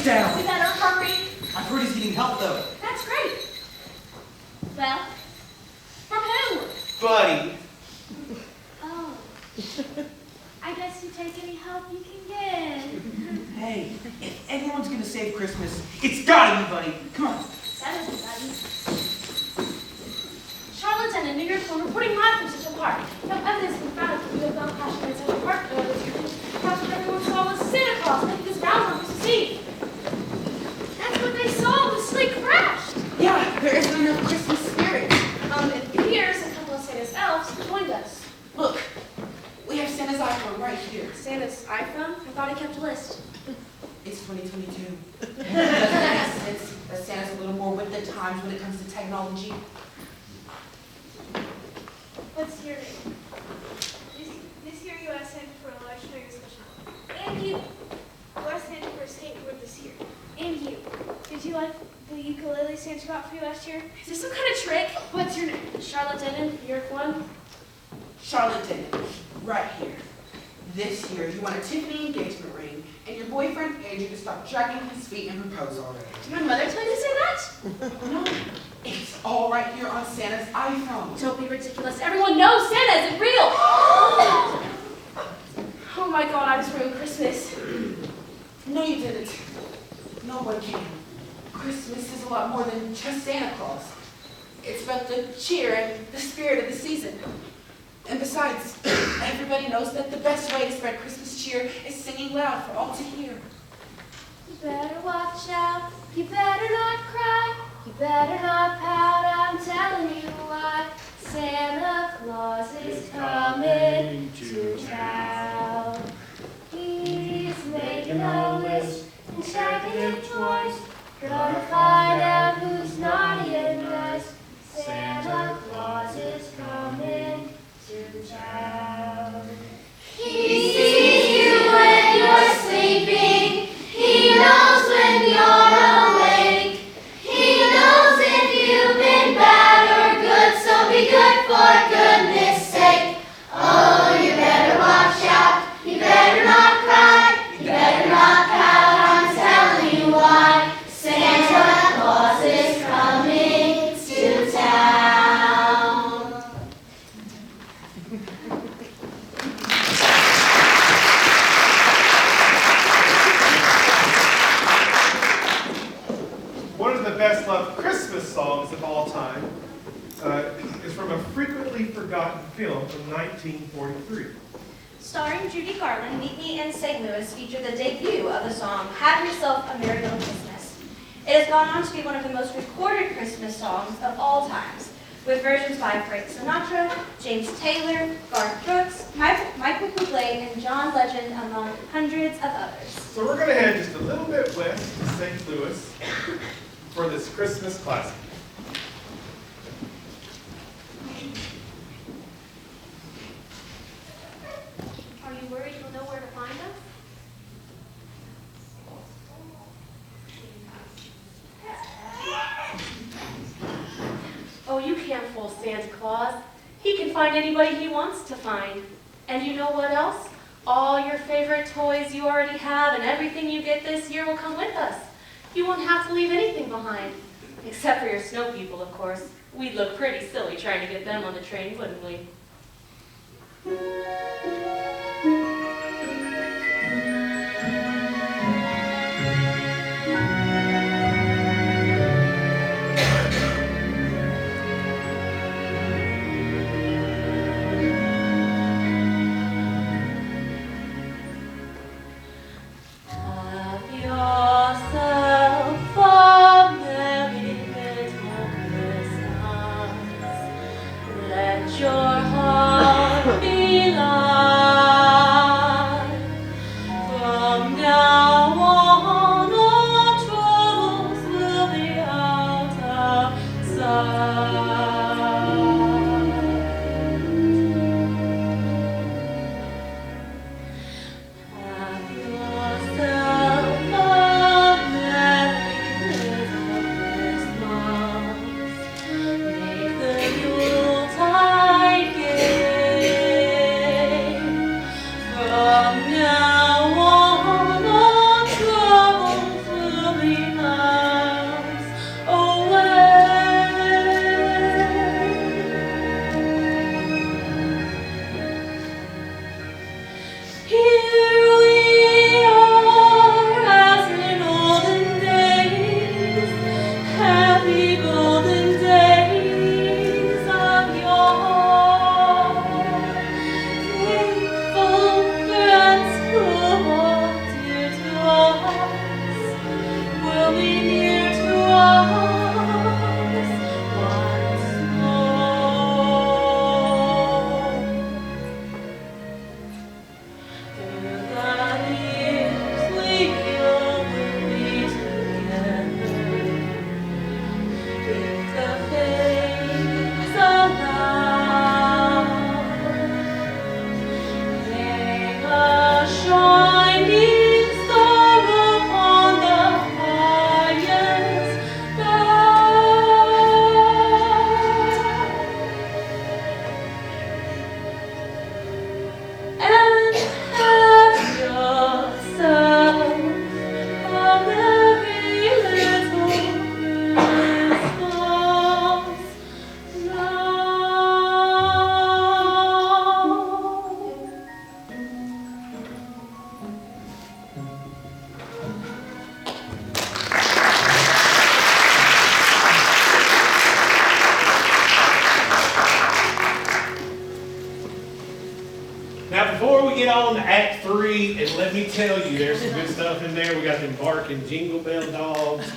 down.
We better hurry.
I've heard he's getting help though.
That's great. Well, from who?
Buddy.
Oh. I guess you take any help you can get.
Hey, if anyone's gonna save Christmas, it's gotta be Buddy. Come on.
That isn't buddy. Charlotte and New York were reporting live from Central Park. No evidence can be found of the wheel gone crash in Central Park earlier this year. Perhaps what everyone saw was Santa Claus making his rounds on Christmas Eve. That's what they saw when the sleigh crashed.
Yeah, there isn't enough Christmas spirit.
It appears a couple of Santa's elves joined us.
Look, we have Santa's iPhone right here.
Santa's iPhone? I thought he kept a list.
It's 2022. Doesn't it make sense that Santa's a little more with the times when it comes to technology?
What's your name? This year you asked Santa for a legendary discussion.
And you.
You asked Santa for a skateboard this year. And you. Did you like the ukulele Santa got for you last year?
Is this some kind of trick?
What's your name?
Charlotte Denton, New York 1.
Charlotte Denton, right here. This year, you want a Tiffany engagement ring, and your boyfriend Andrew to stop dragging his feet and propose already.
Did my mother tell you to say that?
No, it's all right here on Santa's iPhone.
Don't be ridiculous. Everyone knows Santa isn't real. Oh my God, I just ruined Christmas.
No, you didn't. No one can. Christmas is a lot more than just Santa Claus. It's about the cheer and the spirit of the season. And besides, everybody knows that the best way to spread Christmas cheer is singing loud for all to hear.
You better watch out, you better not cry, you better not pout, I'm telling you why. Santa Claus is coming to town. He's making a list and checking your toys, gonna find out who's naughty and nice. Santa Claus is coming to town. He sees you when you're sleeping. He knows when you're awake. He knows if you've been bad or good, so be good for goodness sake. Oh, you better watch out. You better not cry. You better not pout. I'm telling you why. Santa Claus is coming to town.
One of the best loved Christmas songs of all time is from a frequently forgotten film from 1943.
Starring Judy Garland, Meet Me in St. Louis featured the debut of the song Have Yourself a Merry Little Christmas. It has gone on to be one of the most recorded Christmas songs of all times, with versions by Frank Sinatra, James Taylor, Garth Brooks, Michael Bublé, and John Legend, among hundreds of others.
So we're going to head just a little bit west to St. Louis for this Christmas classic.
Are you worried you'll know where to find us?
Oh, you can't fool Santa Claus. He can find anybody he wants to find. And you know what else? All your favorite toys you already have and everything you get this year will come with us. You won't have to leave anything behind. Except for your snow people, of course. We'd look pretty silly trying to get them on the train, wouldn't we? Have yourself a merry little Christmas. Let your heart be light. From now on, all troubles will be out of sight. Have yourself a merry little Christmas. Make the Yuletide gay. From now on, all troubles will
on to Act 3, and let me tell you, there's some good stuff in there. We got them barking Jingle Bell dogs.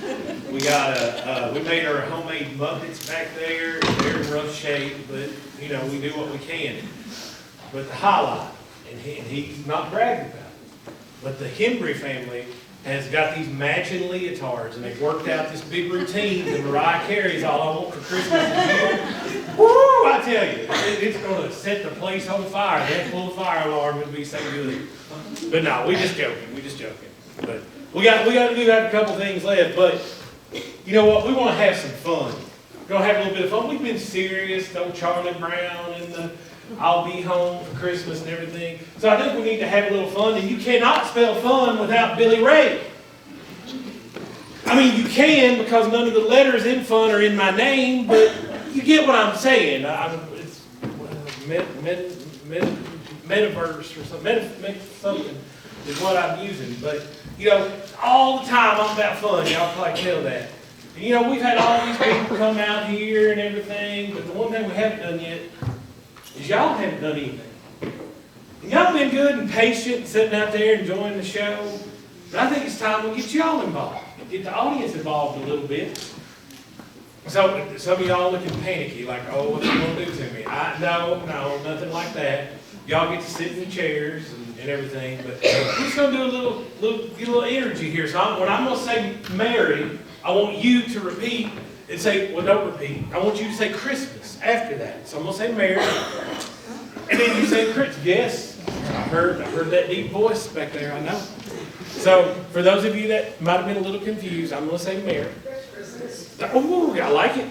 We got we made our homemade Muppets back there. They're in rough shape, but you know, we do what we can. But the highlight, and he's not bragging about it, but the Hembry family has got these matching leotards, and they've worked out this big routine that Mariah Carey's All I Want for Christmas is You. Woo! I tell you, it's going to set the place on fire. That full fire alarm would be so good. But no, we just joking. But we got to have a couple things left. But you know what? We want to have some fun. We're going to have a little bit of fun. We've been serious, though, Charlie Brown and the I'll be home for Christmas and everything. So I think we need to have a little fun, and you cannot spell fun without Billy Ray. I mean, you can, because none of the letters in fun are in my name, but you get what I'm saying. It's metaverse or something. Something is what I'm using. But, you know, all the time I'm about fun. Y'all probably tell that. And, you know, we've had all these people come out here and everything, but the one thing we haven't done yet is y'all haven't done anything. And y'all been good and patient and sitting out there enjoying the show. But I think it's time we get y'all involved. Get the audience involved a little bit. So some of y'all looking panicky, like, oh, what's he going to do to me? No, nothing like that. Y'all get to sit in the chairs and everything. But we're just going to do get a little energy here. So when I'm going to say Mary, I want you to repeat and say, well, don't repeat. I want you to say Christmas after that. So I'm going to say Mary. And then you say Christmas. Yes, I heard that deep voice back there, I know. So for those of you that might have been a little confused, I'm going to say Mary. Oh, I like it.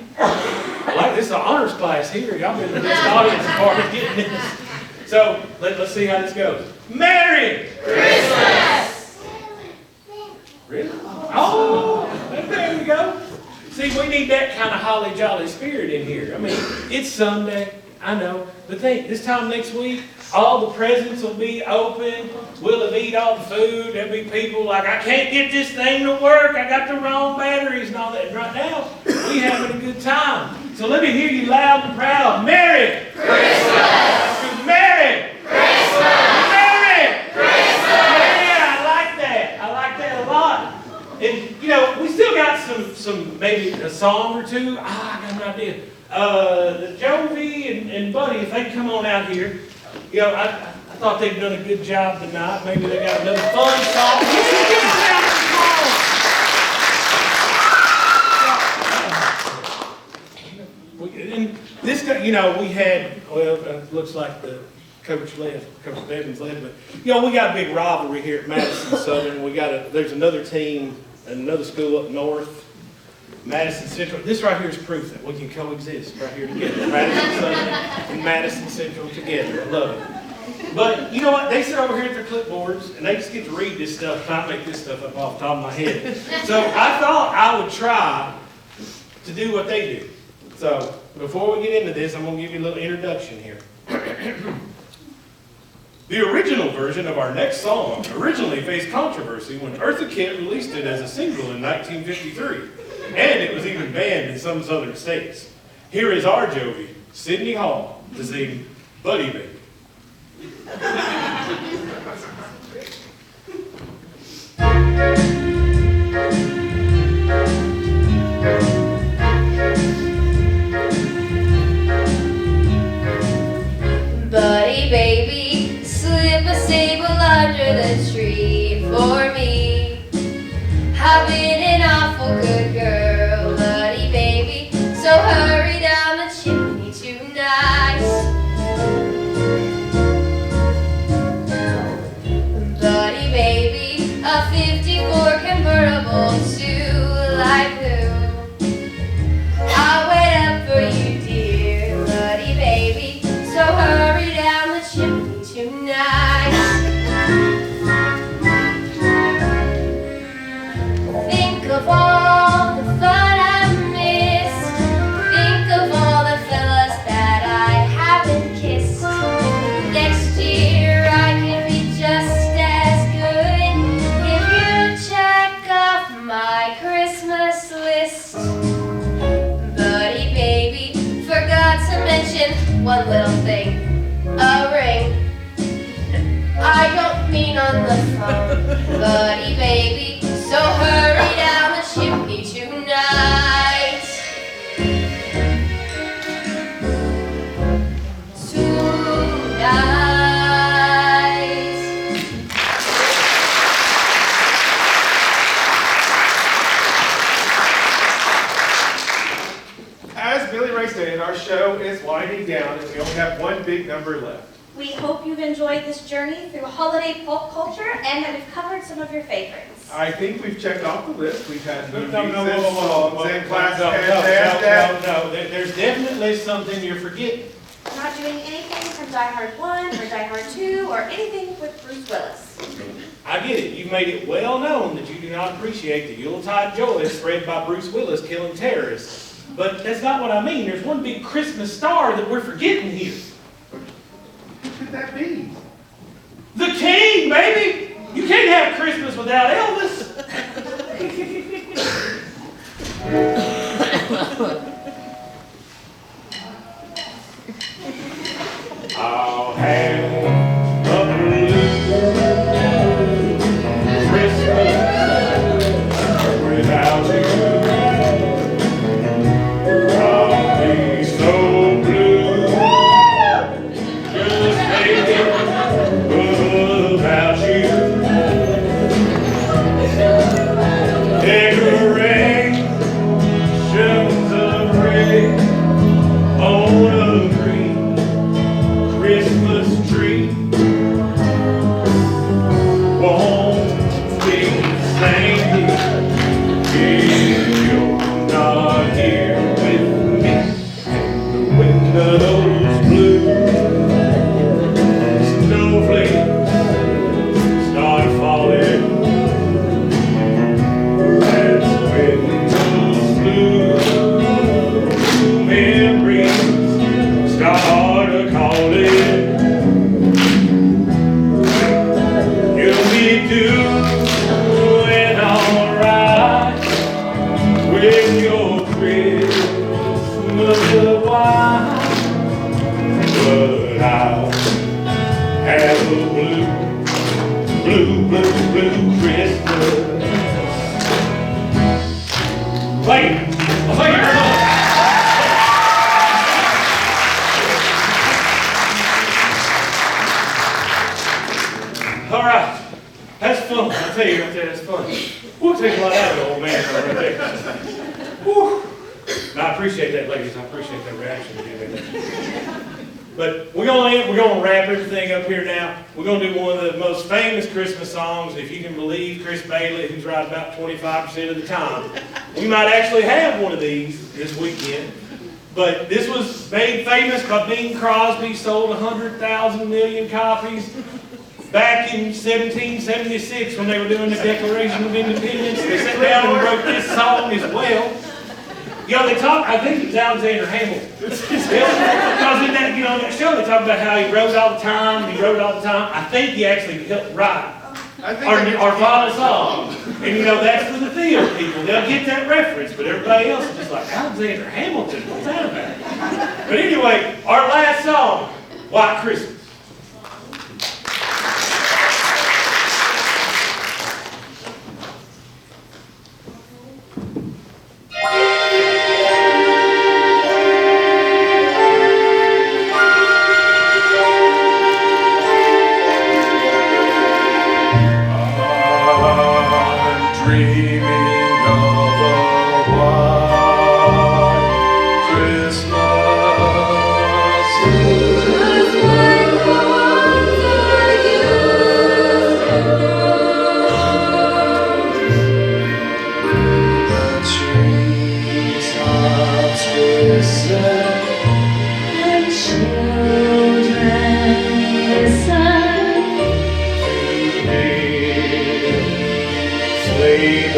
This is an honors class here. Y'all been the best audience as far as getting this. So let's see how this goes. Merry Christmas! Really? Oh, there we go. See, we need that kind of holly jolly spirit in here. I mean, it's Sunday, I know. But think, this time next week, all the presents will be open. We'll have eaten all the food. There'll be people like, I can't get this thing to work. I got the wrong batteries and all that. And right now, we having a good time. So let me hear you loud and proud. Merry Christmas! Merry Christmas! Merry Christmas! Yeah, I like that. I like that a lot. And, you know, we still got some maybe a song or two. I got an idea. Jovi and Buddy, if they come on out here, you know, I thought they'd done a good job tonight. Maybe they got another fun song. And this guy, you know, we had, well, looks like the coach left, Coach Bevins left, but, you know, we got a big rivalry here at Madison Southern. There's another team, another school up north, Madison Central. This right here is proof that we can coexist right here together. Madison Southern and Madison Central together. I love it. But you know what? They sit over here at their clipboards and they just get to read this stuff. I make this stuff up off the top of my head. So I thought I would try to do what they do. So before we get into this, I'm going to give you a little introduction here. The original version of our next song originally faced controversy when Eartha Kitt released it as a single in 1953. And it was even banned in some southern states. Here is our Jovi, Sydney Hall, to sing Buddy Baby.
Buddy baby, slip a sable under the tree for me. I've been an awful good girl, buddy baby, so hurry down the chimney tonight. Buddy baby, a 54 convertible to light blue. I'll wait up for you, dear buddy baby, so hurry down the chimney tonight. Think of all the fun I've missed. Think of all the fellas that I haven't kissed. Next year I can be just as good if you mean on the phone, buddy baby. So hurry down the chimney tonight.
As Billy Ray stated, our show is winding down and we only have one big number left.
We hope you've enjoyed this journey through holiday pop culture and that we've covered some of your favorites.
I think we've checked off the list. We've had movies
No,
and songs and class
no,
fantastic.
There's definitely something you're forgetting.
We're not doing anything from Die Hard 1 or Die Hard 2 or anything with Bruce Willis.
I get it. You've made it well known that you do not appreciate the Yuletide joy spread by Bruce Willis killing terrorists. But that's not what I mean. There's one big Christmas star that we're forgetting here.
Who could that be?
The King, baby! You can't have Christmas without Elvis. I'll have a blue Christmas without you. I'll be so blue, just thinking about you. Decorations of red on a green Christmas tree. Won't be the same if you're not here with me. And the window's blue, snowflakes start falling. That's when those blue memories start a-calling. You'll be doing alright with your Christmas wine, but I'll have a blue Christmas. Thank you. Well, thank you very much. All right. That's fun. I tell you, that's fun. We'll take a lot out of the old man right there. Whew. No, I appreciate that, ladies. I appreciate that reaction to you. But we're gonna wrap everything up here now. We're gonna do one of the most famous Christmas songs, if you can believe Chris Bailey, who's right about 25% of the time. We might actually have one of these this weekend. But this was made famous by Bing Crosby, sold 100,000 million copies. Back in 1776, when they were doing the Declaration of Independence, they sat down and wrote this song as well. You know, they talk, I think it was Alexander Hamilton. Because in that, you know, that show, they talk about how he wrote all the time, I think he actually helped write our final song. And you know, that's for the theater people. They'll get that reference, but everybody else is just like, Alexander Hamilton, what's that about? But anyway, our last song, White Christmas. Sleep